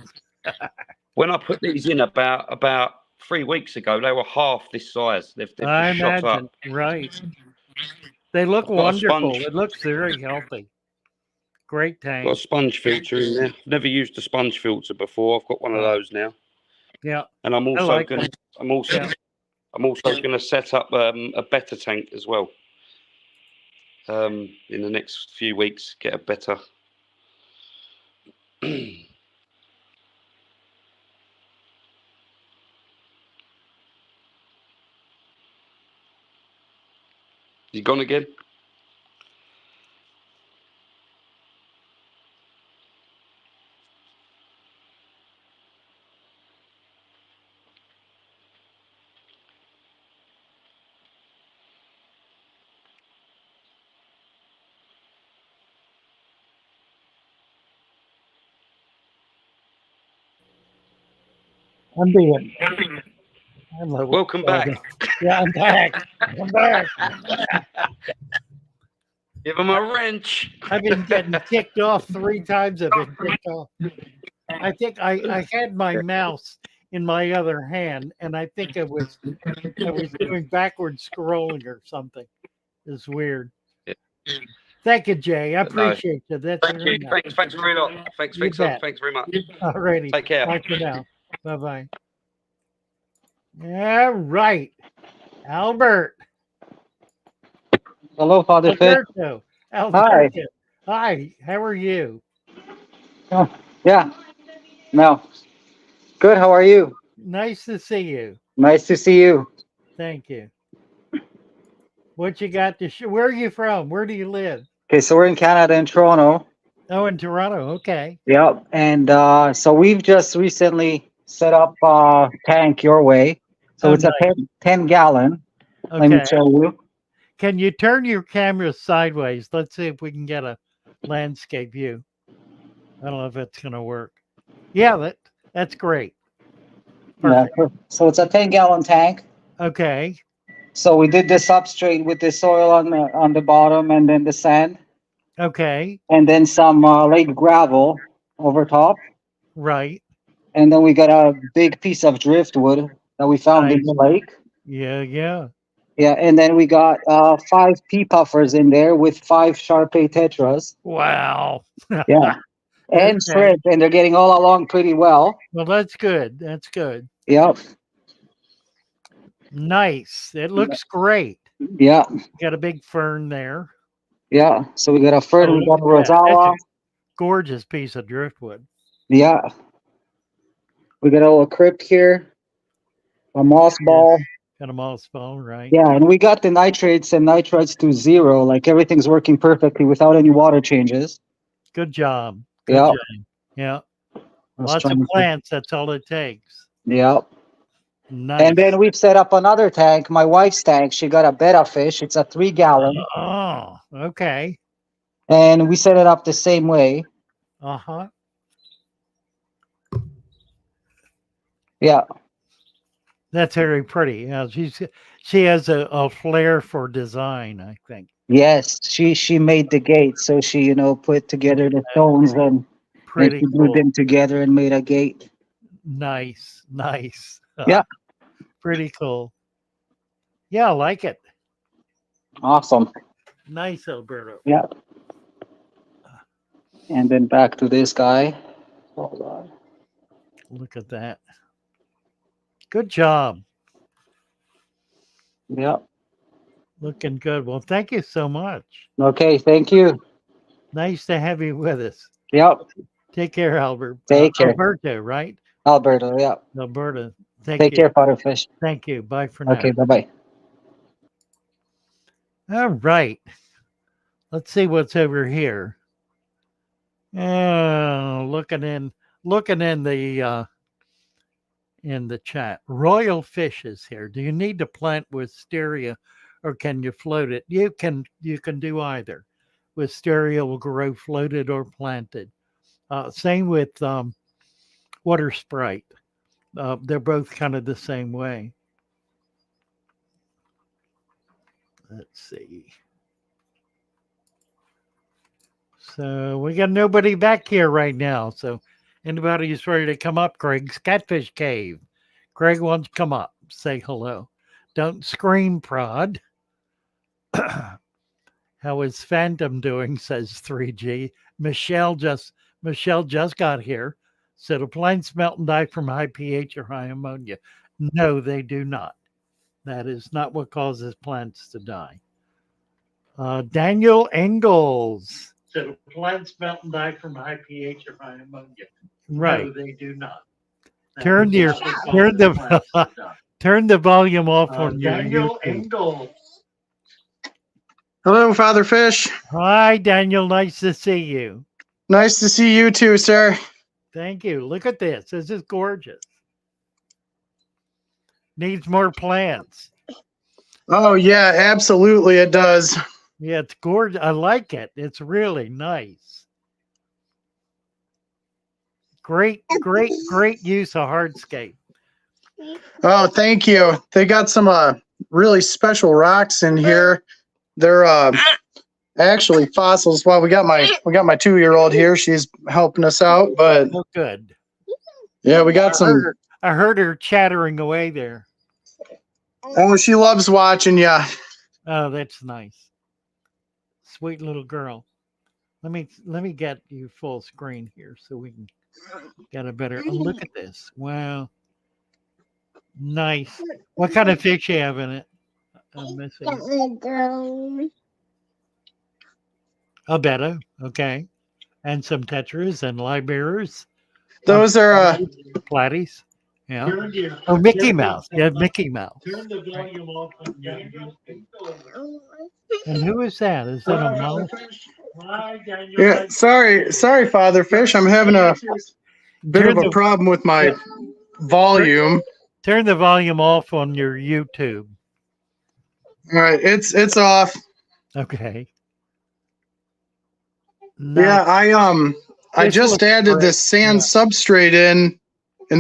When I put these in about 3 weeks ago, they were half this size. They've I just shot imagine. up. Right. They look I've got a wonderful. sponge. It looks very healthy. Great Got a tank. sponge filter in there. Never used a sponge filter before. I've got one of those now. Yeah. And I'm also like gonna them. I'm also gonna set up a better tank as well. In the next few weeks, get a better. You gone again? I'm being. Welcome back. Yeah, I'm back. I'm back. Give him a wrench. I've been getting kicked off 3 times. I've been kicked off. I think I had my mouse in my other hand, and I think I was doing backward scrolling or something. It's weird. Thank you, Jay. I appreciate you. That's Thank you. Thanks very much. Thanks very much. All righty. Take care. Bye for now. Bye-bye. Yeah, right. Albert. Hello, Father Fit. Alberto. Hi. How are you? Oh, yeah. No. Good. How are you? Nice to see you. Nice to see you. Thank you. What you got to show? Where are you from? Where do you live? Okay, so we're in Canada, in Toronto. Oh, in Toronto. Okay. Yep. And so we've just recently set up a tank your way. So it's nice. a 10 gallon. Okay. Let me show you. Can you turn your camera sideways? Let's see if we can get a landscape view. I don't know if it's going to work. Yeah, that's great. Perfect. Yeah. So it's a 10 gallon tank. Okay. So we did the substrate with the soil on the bottom and then the sand. Okay. And then some lake gravel over top. Right. And then we got a big piece of driftwood that we found in the lake. Yeah, yeah. Yeah, and then we got 5 pea puffers in there with 5 Sharpei tetras. Wow. Yeah, and Okay. shrimp, and they're getting all along pretty well. Well, that's good. That's good. Yep. Nice. It looks great. Yeah. Got a big fern there. Yeah. So we got a fern, Oh, we got a look at that. That's rosawa. a gorgeous piece of driftwood. Yeah. We got a little crypt here, a moss ball. Got a moss ball, right? Yeah, and we got the nitrates and nitrites to 0. Like everything's working perfectly without any water changes. Good job. Good Yeah. job. Yeah. Lots of plants. That's all it takes. Yeah. Nice. And then we've set up another tank, my wife's tank. She got a betta fish. It's a 3-gallon. Oh, okay. And we set it up the same way. Uh-huh. Yeah. That's very pretty. Yeah, she has a flair for design, I think. Yes, she made the gate. So she, you know, put together the stones and Pretty she glued cool. them together and made a gate. Nice. Nice. Yeah. Pretty cool. Yeah, I like it. Awesome. Nice, Alberto. Yeah. And then back to this guy. Hold on. Look at that. Good job. Yeah. Looking good. Well, thank you so much. Okay, thank you. Nice to have you with us. Yep. Take care, Albert. Take care. Alberto, right? Alberto, yeah. Alberta. Take care, Butterfish. Thank you. Bye for now. Okay, bye-bye. All right. Let's see what's over here. Looking in the chat. Royal Fish is here. Do you need to plant wisteria or can you float it? You can do either. Wisteria will grow floated or planted. Same with water sprite. They're both kind of the same way. Let's see. So we got nobody back here right now. So anybody who's ready to come up, Craig's Catfish Cave. Craig wants to come up. Say hello. Don't scream, Prod. How is Phantom doing? Says 3G. Michelle just got here. So do plants melt and die from high pH or high ammonia? No, they do not. That is not what causes plants to die. Daniel Engels. So do plants melt and die from high pH or high ammonia? Right. No, they do not. Turn the volume off on your Daniel Engels. Hello, Father Fish. Hi, Daniel. Nice to see you. Nice to see you too, sir. Thank you. Look at this. This is gorgeous. Needs more plants. Oh, yeah, absolutely it does. Yeah, it's gorgeous. I like it. It's really nice. Great use of hardscape. Oh, thank you. They got some really special rocks in here. They're actually fossils. Well, we got my 2-year-old here. She's helping us out, but oh, good. Yeah, we got some. I heard her chattering away there. Oh, she loves watching you. Oh, that's nice. Sweet little girl. Let me get you full screen here so we can get a better look at this. Wow. Nice. What kind of fish you have in it? I'm missing. A betta, okay. And some tetras and liberas. Those are platies. Yeah. Oh, Mickey Mouse. You have Mickey Mouse. Turn the volume off. And who is that? Is that a mouse? Yeah, sorry, Father Fish. I'm having a bit of a problem with my volume. Turn the volume off on your YouTube. All right, it's off. Okay. Nice. Yeah, I just added this sand substrate in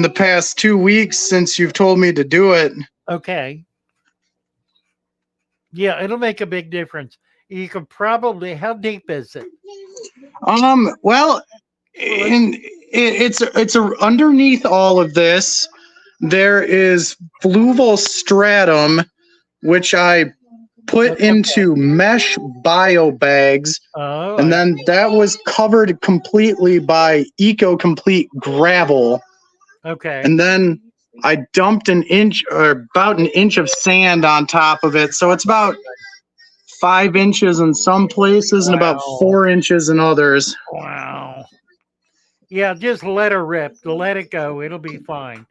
the past 2 weeks since you've told me to do it. Okay. Yeah, it'll make a big difference. You could probably, how deep is it? Well, it's underneath all of this. There is fluval stratum which I put That's okay. into mesh bio bags. Oh, And then that was covered completely by EcoComplete gravel. okay. And then I dumped an inch or about an inch of sand on top of it. So it's about 5 inches in some places and about Wow. 4 inches in others. Wow. Yeah, just let her rip. Let it go. It'll be fine.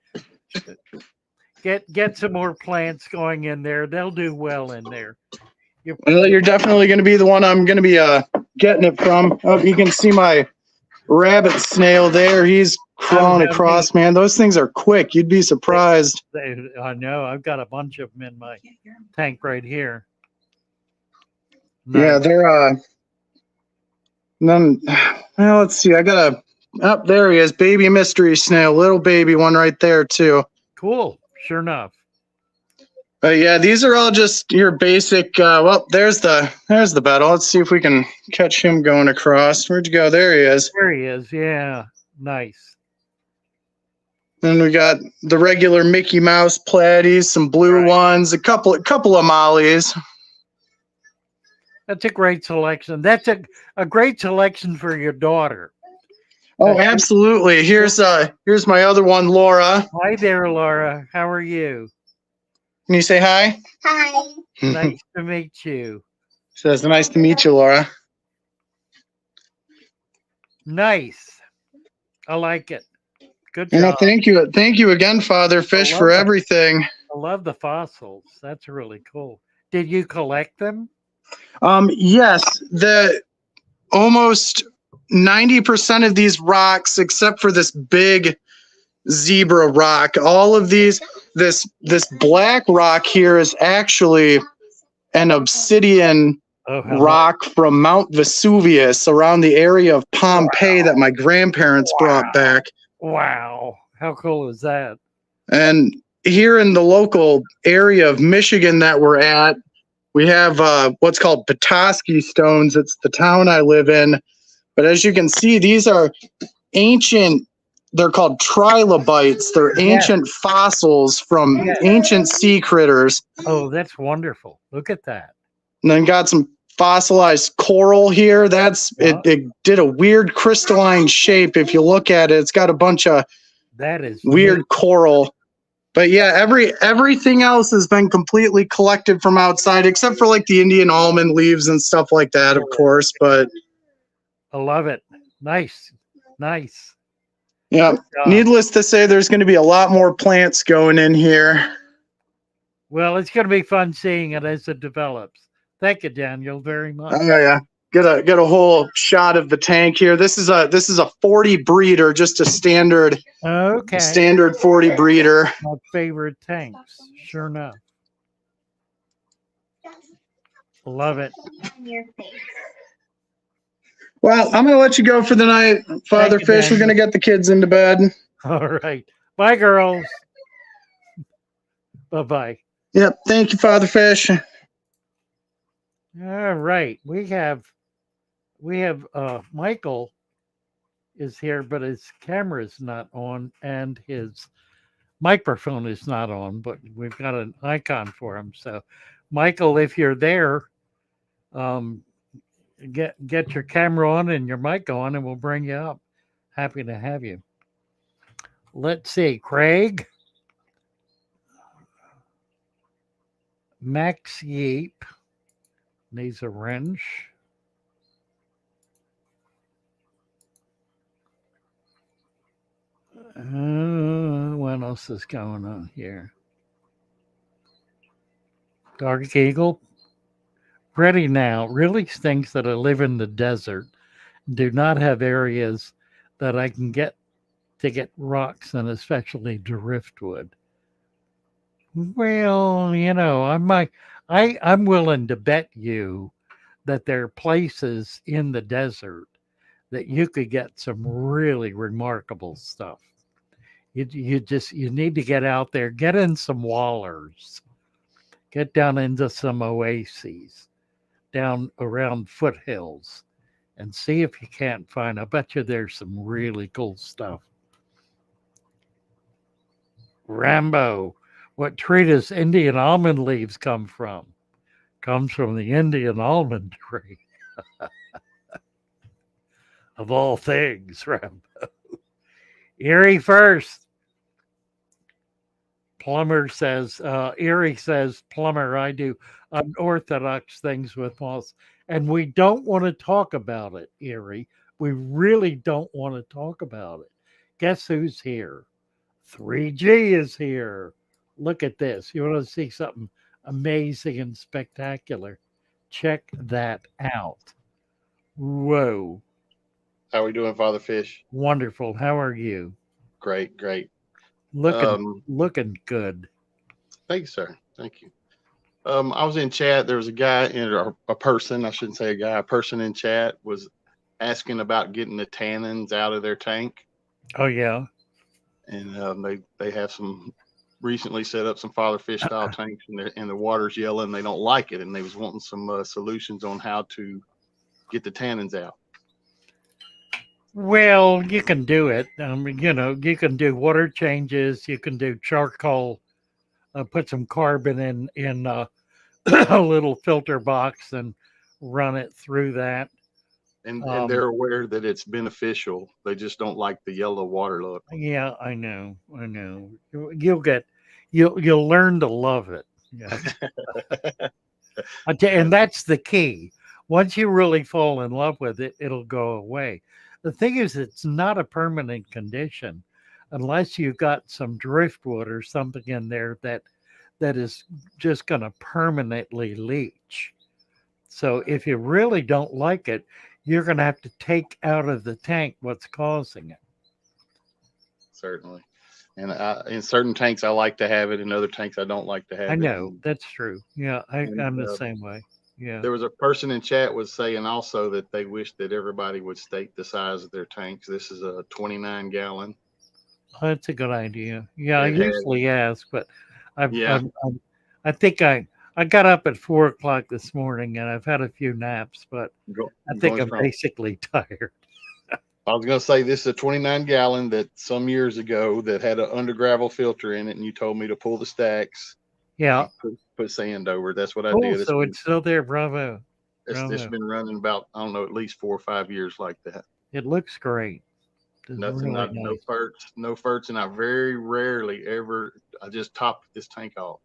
Get some more plants going in there. They'll do well in there. Well, you're definitely going to be the one I'm going to be getting it from. Oh, you can see my rabbit snail there. He's crawling across, man. Those things are quick. You'd be surprised. I know. I've got a bunch of them in my tank right here. Yeah, Nice. they're and then well, let's see. I got there he is, baby mystery snail, little baby one right there too. Cool. Sure enough. Yeah, these are all just your basic. Well, there's the battle. Let's see if we can catch him going across. Where'd you go? There he is. There he is. Yeah. Nice. Then we got the regular Mickey Mouse platies, some blue ones, a couple of mollies. That's a great selection. That's a great selection for your daughter. Oh, absolutely. Here's my other one, Laura. Hi there, Laura. How are you? Can you say hi? Hi. Nice to meet you. Says nice to meet you, Laura. Nice. I like it. Good You know, job. thank you again, Father Fish, for everything. I love the fossils. That's really cool. Did you collect them? Yes, the almost 90% of these rocks, except for this big zebra rock, all of these, this black rock here is actually an obsidian rock from Mount Vesuvius around the area of Pompeii that my grandparents brought back. Wow. How cool is that? And here in the local area of Michigan that we're at, we have what's called Petoskey stones. It's the town I live in. But as you can see, these are ancient, they're called trilobites. They're ancient fossils from ancient sea critters. Oh, that's wonderful. Look at that. And then got some fossilized coral here. It did a weird crystalline shape. If you look at it, it's got a bunch of weird coral. But yeah, everything else has been completely collected from outside, except for like the Indian almond leaves and stuff like that, of course. But I love it. Nice. Nice. Yeah. Needless to say, there's going to be a lot more plants going in here. Well, it's going to be fun seeing it as it develops. Thank you, Daniel, very much. Oh yeah. Get a whole shot of the tank here. This is a 40 breeder, just a standard 40 breeder. My favorite tanks, sure enough. Love it. Well, I'm gonna let you go for the night, Father Fish. Daniel. We're gonna get the kids into bed. All right. Bye, girls. Bye-bye. Yep. Thank you, Father Fish. All right. We have Michael is here, but his camera is not on and his microphone is not on, but we've got an icon for him. So Michael, if you're there, get your camera on and your mic on and we'll bring you up. Happy to have you. Let's see, Craig. Max Yeep needs a wrench. What else is going on here? Dark Eagle. Ready now really stinks that I live in the desert. Do not have areas that I can get rocks and especially driftwood. Well, you know, I'm willing to bet you that there are places in the desert that you could get some really remarkable stuff. You need to get out there, get in some wallers, get down into some oases, down around foothills, and see if you can't find. I bet you there's some really cool stuff. Rambo, What tree does Indian almond leaves come from? Comes from the Indian almond tree, of all things, Rambo. Erie first. Plumber says, Erie says, Plumber, I do unorthodox things with moss. And we don't want to talk about it, Erie. We really don't want to talk about it. Guess who's here? 3G is here. Look at this. You want to see something amazing and spectacular? Check that out. Whoa. How we doing, Father Fish? Wonderful. How are you? Great, great. Looking good. Thank you, sir. Thank you. I was in chat. There was a guy or a person, I shouldn't say a guy, a person in chat was asking about getting the tannins out of their tank. Oh, yeah. And they have some recently set up some Father Fish style tanks, and the water's yellow and they don't like it. And they was wanting some solutions on how to get the tannins out. Well, you can do it. You can do water changes. You can do charcoal. Put some carbon in a little filter box and run it through that. And they're aware that it's beneficial. They just don't like the yellow water look. Yeah, I know. You'll learn to love it. Yeah. And that's the key. Once you really fall in love with it, it'll go away. The thing is, it's not a permanent condition unless you've got some driftwood or something in there that is just going to permanently leach. So if you really don't like it, you're going to have to take out of the tank what's causing it. Certainly. And in certain tanks, I like to have it. In other tanks, I don't like to have it. I know. That's true. Yeah, I'm the same way. Yeah. There was a person in chat was saying also that they wish that everybody would state the size of their tanks. This is a 29 gallon. Oh, that's a good idea. Yeah, I usually ask, but I think I got up at 4 o'clock this morning and I've had a few naps, but I think I'm basically tired. I was going to say this is a 29 gallon that some years ago that had an under gravel filter in it, and you told me to pull the stacks. Yeah. Put sand over. That's what I Oh, did. so it's still there. Bravo. It's been running about, I don't know, at least 4 or 5 years like that. It looks great. Nothing, really nice. no farts, and I very rarely ever, I just top this tank off.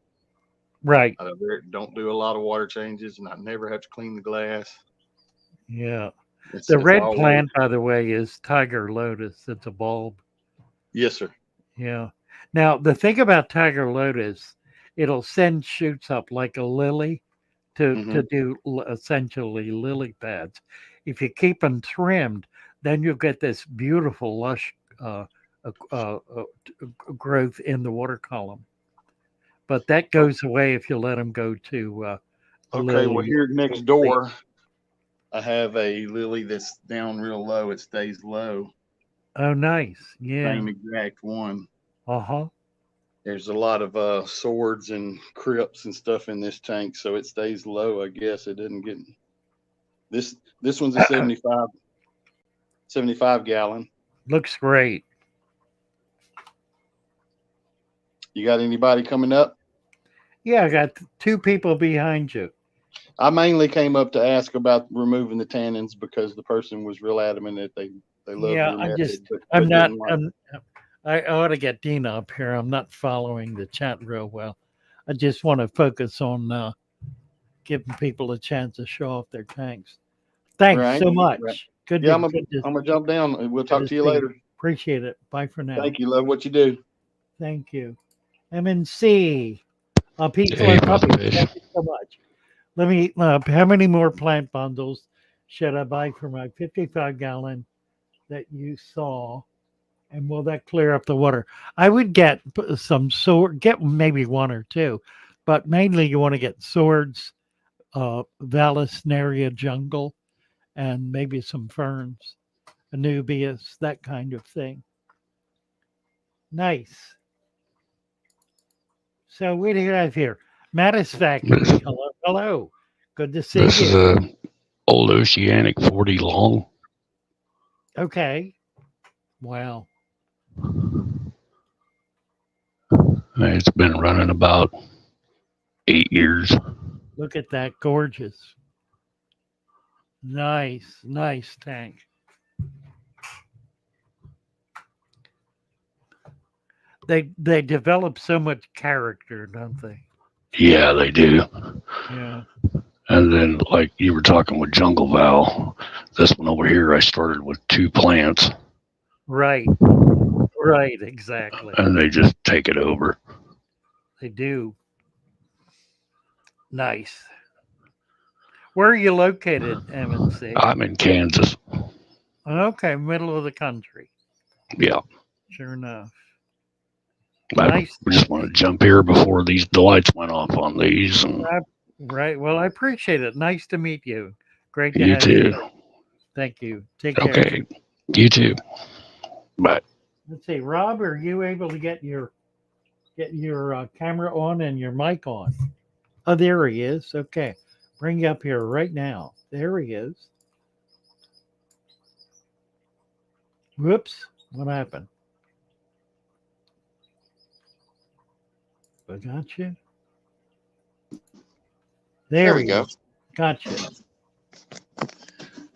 Right. I don't do a lot of water changes, and I never have to clean the glass. Yeah. The red plant, by the way, is tiger lotus. It's a bulb. Yes, sir. Yeah. Now, the thing about tiger lotus, it'll send shoots up like a lily to do essentially lily pads. If you keep them trimmed, then you'll get this beautiful, lush growth in the water column. But that goes away if you let them go to okay, well, here next door, I have a lily that's down real low. It stays low. Oh, nice. Yeah. Same exact one. Uh-huh. There's a lot of swords and crypts and stuff in this tank, so it stays low. I guess it didn't get this one's a 75 gallon. Looks great. You got anybody coming up? Yeah, I got 2 people behind you. I mainly came up to ask about removing the tannins because the person was real adamant that they love your method. I ought to get Dina up here. I'm not following the chat real well. I just want to focus on giving people a chance to show off their tanks. Thanks so much. Right. Good. Yeah, I'm gonna jump down. We'll talk to you later. Appreciate it. Bye for now. Thank you. Love what you do. Thank you. MNC. Pete, Hey, thank you so much. Let me. How many more plant bundles should I buy for my 55 gallon that you saw? And will that clear up the water? I would get some get maybe 1 or 2, but mainly you want to get swords, Vallisneria jungle, and maybe some ferns, Anubias, that kind of thing. Nice. So what do you have here? Mattis Factory. Hello, hello. Good to see you. This is a old Oceanic 40 long. Okay. Wow. It's been running about 8 years. Look at that, gorgeous. Nice, nice tank. They develop so much character, don't they? Yeah, they do. Yeah. And then, like you were talking with Jungle Val, this one over here, I started with 2 plants. Right. Right, exactly. And they just take it over. They do. Nice. Where are you located, MNC? I'm in Kansas. Okay, middle of the country. Yeah. Sure enough. I Nice. just want to jump here before the lights went off on these. And Right. Well, I appreciate it. Nice to meet you. Great to you have you. too. Thank you. Take care. Okay. You too. Bye. Let's see, Rob, are you able to get your camera on and your mic on? Oh, there he is. Okay. Bring you up here right now. There he is. Whoops. What happened? I got you. There we go. Gotcha.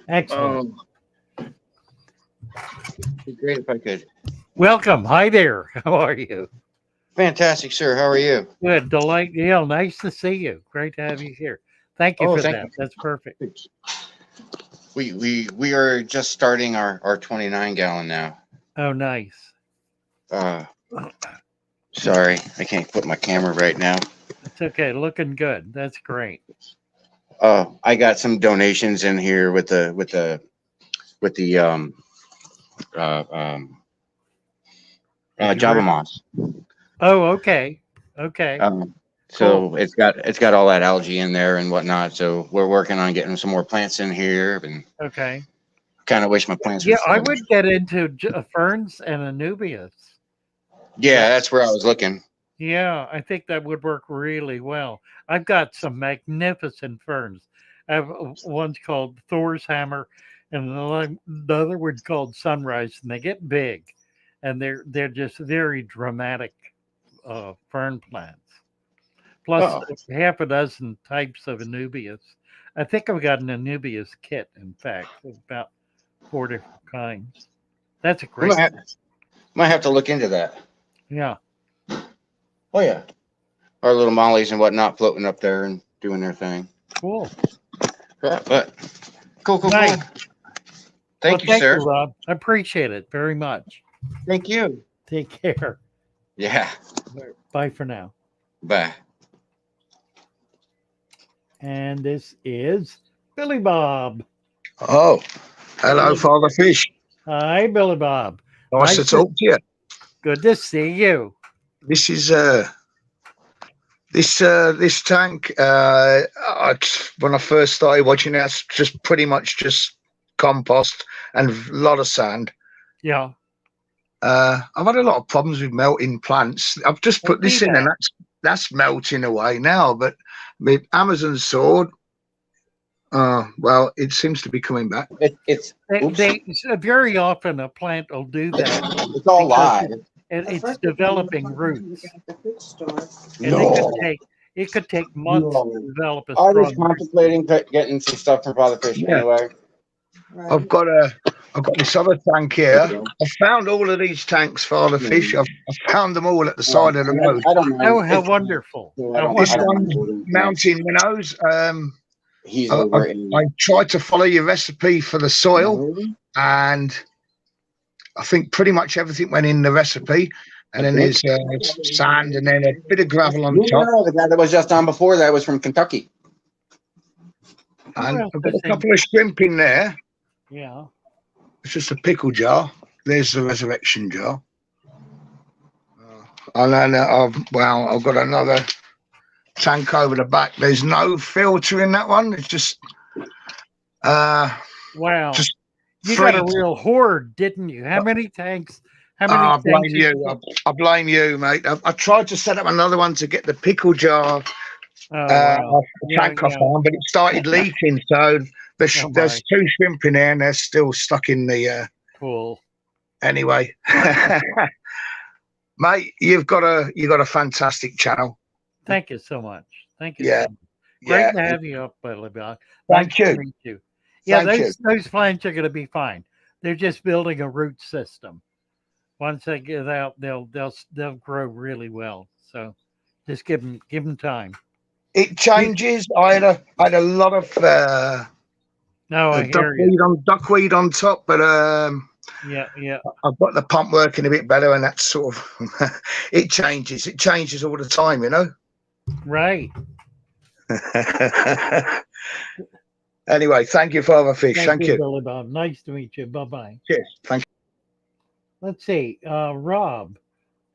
Excellent. It'd be great if I could. Welcome. Hi there. How are you? Fantastic, sir. How are you? Good. Delight. Yeah, nice to see you. Great to have you here. Thank you for thank that. you. That's perfect. We are just starting our 29 gallon now. Oh, nice. Sorry, I can't put my camera right now. It's okay. Looking good. That's great. I got some donations in here with the Java moss. Oh, okay. Okay. So cool. it's got all that algae in there and whatnot. So we're working on getting some more plants in here, and okay. Kind of wish my plants. Yeah, I would get into ferns and anubias. Yeah, that's where I was looking. Yeah, I think that would work really well. I've got some magnificent ferns. I have one's called Thor's Hammer, and the other one's called Sunrise, and they get big, and they're just very dramatic fern plants. Plus half a dozen types of anubias. I think I've got an anubias kit. In fact, about 4 different kinds. That's a great. Might have to look into that. Yeah. Oh yeah, our little mollies and whatnot floating up there and doing their thing. Cool. But cool. Nice. Thank you, sir. Rob. I appreciate it very much. Thank you. Take care. Yeah. Bye for now. Bye. And this is Billy Bob. Oh, hello, Father Fish. Hi, Billy Bob. Nice to talk to you. Good to see you. This is this tank. When I first started watching it, it's just pretty much just compost and a lot of sand. Yeah. I've had a lot of problems with melting plants. I've just put this in, and that's melting away now. But with Amazon sword, well, it seems to be coming back. It's very often a plant will do that. It's all live. It's developing roots. And it could take months to develop a strong. I was contemplating getting some stuff from Father Fish anyway. Right. I've got this other tank here. I found all of these tanks, Father Fish. I've found them all at the side of the road. Oh, how wonderful! This one, mountain minnows. I tried to follow your recipe for the soil, and I think pretty much everything went in the recipe. And then there's sand, and then a bit of gravel on top. No, the guy that was just on before that was from Kentucky. And I've got a couple of shrimp in there. Yeah. It's just a pickle jar. There's the resurrection jar. And then I've got another tank over the back. There's no filter in that one. It's just wow. Just you got a real hoard, didn't you? How many tanks? How many? I blame you. I blame you, mate. I tried to set up another one to get the pickle jar off the tank I found, but it started leaking. So there's 2 shrimp in there, and they're still stuck in the. Cool. Anyway, mate, you've got a fantastic channel. Thank you so much. Thank you. Yeah, So much. Great yeah. to have you up, Billy Bob. Nice Thank to you. meet you. Yeah, Thank you. those plants are going to be fine. They're just building a root system. Once they get out, they'll grow really well. So just give them time. It changes. I had a lot of No, I hear you. duckweed on top, but Yeah. I've got the pump working a bit better, and that's sort of it changes. It changes all the time, you know. Right. Anyway, thank you, Father Fish. Thank you. Billy Bob. Nice to meet you. Bye-bye. Cheers. Thank you. Let's see. Rob,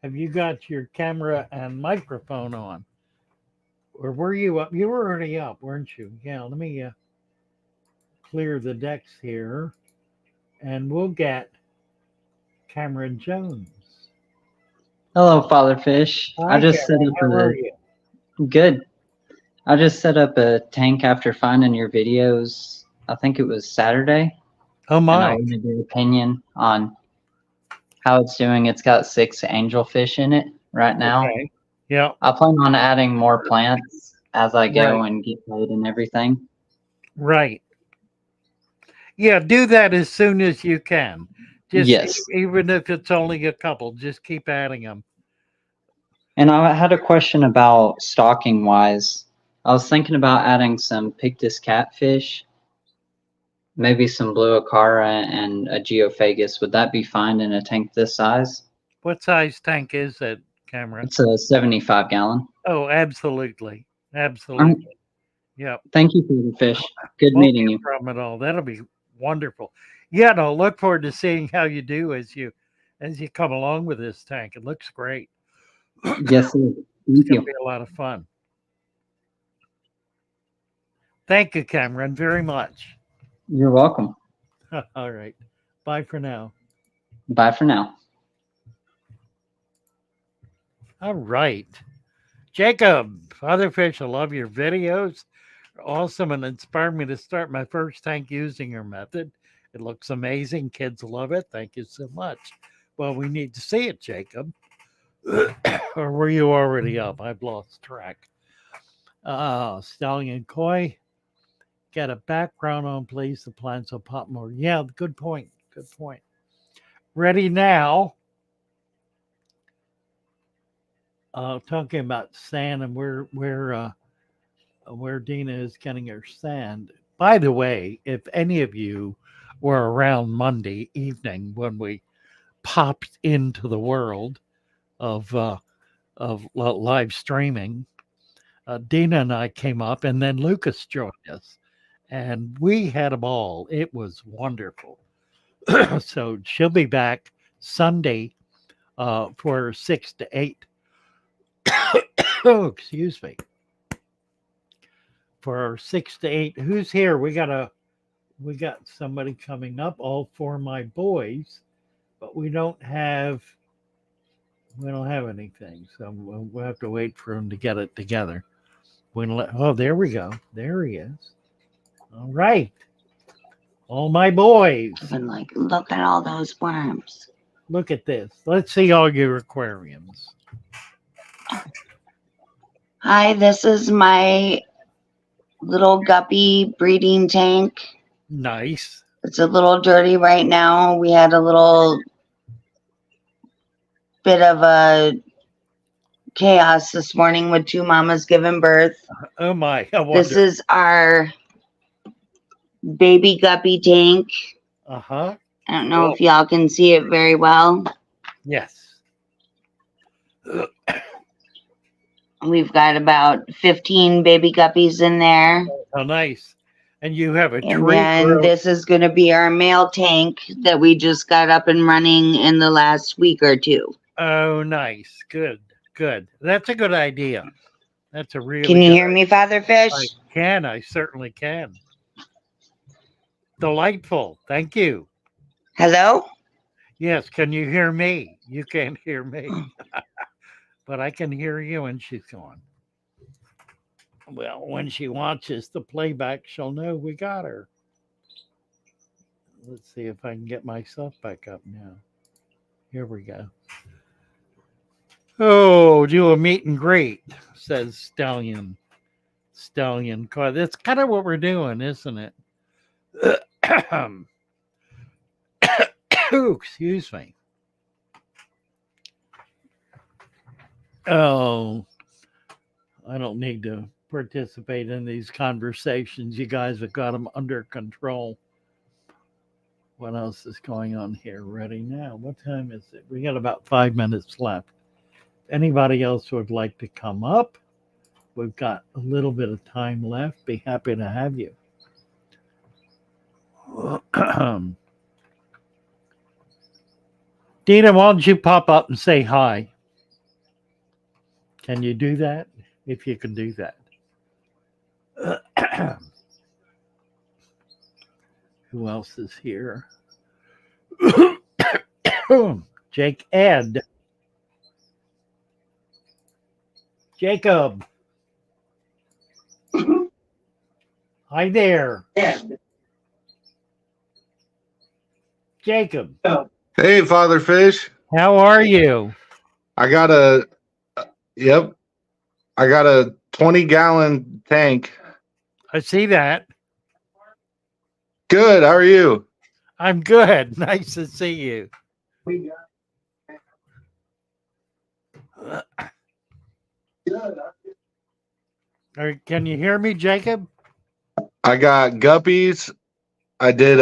have you got your camera and microphone on? Or were you up? You were already up, weren't you? Yeah, let me clear the decks here. And we'll get Cameron Jones. Hello, Father Fish. Hi, I just Cameron. set up How are you? good. I just set up a tank after finding your videos. I think it was Saturday. Oh And I my. wanted your opinion on how it's doing. It's got 6 angelfish in it right now. Okay. Yeah. I plan on adding more plants as I go Right. and get paid and everything. Right. Yeah, do that as soon as you can. Just Yes. even if it's only a couple, just keep adding them. And I had a question about stocking wise. I was thinking about adding some Pictus catfish, maybe some blue acara and a geophagus. Would that be fine in a tank this size? What size tank is that, Cameron? It's a 75 gallon. Oh, absolutely. Absolutely. Yep. Thank you for the fish. Good Won't meeting be a you. problem at all. That'll be wonderful. Yeah, no, look forward to seeing how you do as you come along with this tank. It looks great. Yes, sir. It's Thank gonna you. be a lot of fun. Thank you, Cameron, very much. You're welcome. All right. Bye for now. Bye for now. All right. Jacob, Father Fish, I love your videos. They're awesome and inspired me to start my first tank using your method. It looks amazing. Kids love it. Thank you so much. Well, we need to see it, Jacob. Or were you already up? I've lost track. Stallion Koi, get a background on, please. The plants will pop more. Yeah, good point. Good point. Ready now. Talking about sand and where Dina is getting her sand. By the way, if any of you were around Monday evening when we popped into the world of live streaming, Dina and I came up, and then Lucas joined us, and we had a ball. It was wonderful. So she'll be back Sunday for 6 to 8. Oh, excuse me. For 6 to 8. Who's here? We got somebody coming up. All 4 of my boys, but we don't have anything, so we'll have to wait for him to get it together. Oh, there we go. There he is. All right. All my boys. And like, look at all those worms. Look at this. Let's see all your aquariums. Hi, this is my little guppy breeding tank. Nice. It's a little dirty right now. We had a little bit of a chaos this morning with 2 mamas giving birth. Oh my. This is our baby guppy tank. Uh-huh. I don't know if y'all can see it very well. Yes. We've got about 15 baby guppies in there. Oh, nice. And you have a And tree then growth. this is going to be our male tank that we just got up and running in the last week or 2. Oh, nice. Good. Good. That's a good idea. That's a really Can you good hear me, Father Fish? I can. I certainly can. Delightful. Thank you. Hello? Yes. Can you hear me? You can't hear me. But I can hear you, and she's gone. Well, when she watches the playback, she'll know we got her. Let's see if I can get myself back up now. Here we go. Oh, do a meet and greet, says Stallion. Stallion. That's kind of what we're doing, isn't it? Ooh, excuse me. Oh, I don't need to participate in these conversations. You guys have got them under control. What else is going on here? Ready now? What time is it? We got about 5 minutes left. If anybody else would like to come up, we've got a little bit of time left. Be happy to have you. Dina, why don't you pop up and say hi? Can you do that? If you can do that. Who else is here? Jake Ed. Jacob. Hi there. Jacob. Hey, Father Fish. How are you? I got a 20-gallon tank. I see that. Good. How are you? I'm good. Nice to see you. Can you hear me, Jacob? I got guppies. I did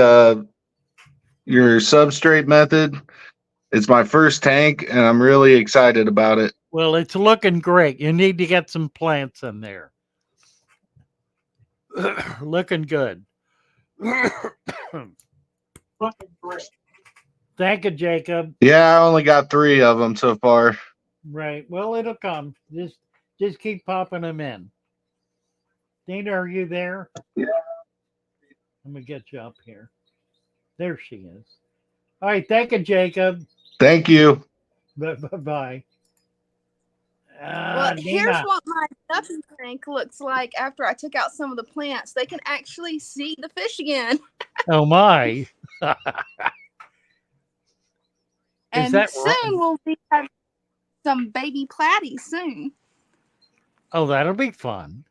your substrate method. It's my first tank, and I'm really excited about it. Well, it's looking great. You need to get some plants in there. Looking good. Thank you, Jacob. Yeah, I only got 3 of them so far. Right. Well, it'll come. Just keep popping them in. Dina, are you there? Yeah. Let me get you up here. There she is. All right. Thank you, Jacob. Thank you. Bye-bye. Well, here's Dina. what my guppy tank looks like after I took out some of the plants. They can actually see the fish again. Oh, my. And that soon right? we'll be having some baby platies soon. Oh, that'll be fun.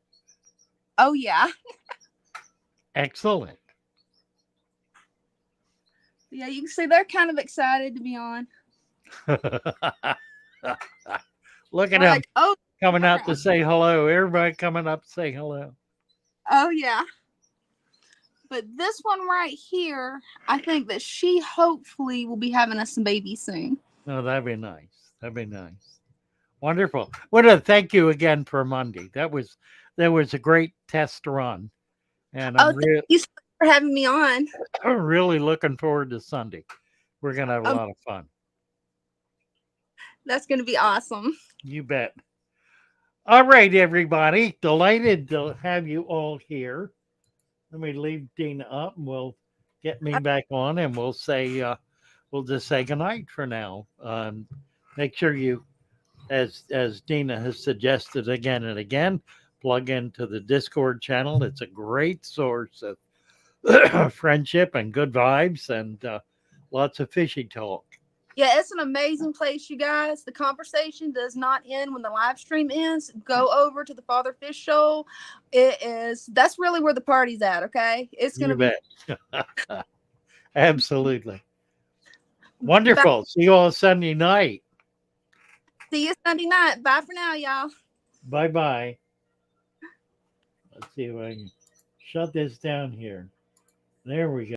Oh, yeah. Excellent. Yeah, you can see they're kind of excited to be on. Look at They're him like, oh, coming yeah. out to say hello. Everybody coming up to say hello. Oh, yeah. But this one right here, I think that she hopefully will be having us some babies soon. Oh, that'd be nice. That'd be nice. Wonderful. Well, thank you again for Monday. That was a great test run. And I'm Thank you so much for having me on. really looking forward to Sunday. We're going to have a lot of fun. That's going to be awesome. You bet. All right, everybody. Delighted to have you all here. Let me leave Dina up and we'll get me back on and we'll say, we'll just say goodnight for now. Make sure you, as Dina has suggested again and again, plug into the Discord channel. It's a great source of friendship and good vibes and lots of fishy talk. Yeah, it's an amazing place, you guys. The conversation does not end when the live stream ends. Go over to the Father Fish Show. That's really where the party's at, okay? It's going to be. Absolutely. Wonderful. See you all Sunday night. See you Sunday night. Bye for now, y'all. Bye-bye. Let's see if I can shut this down here. There we go.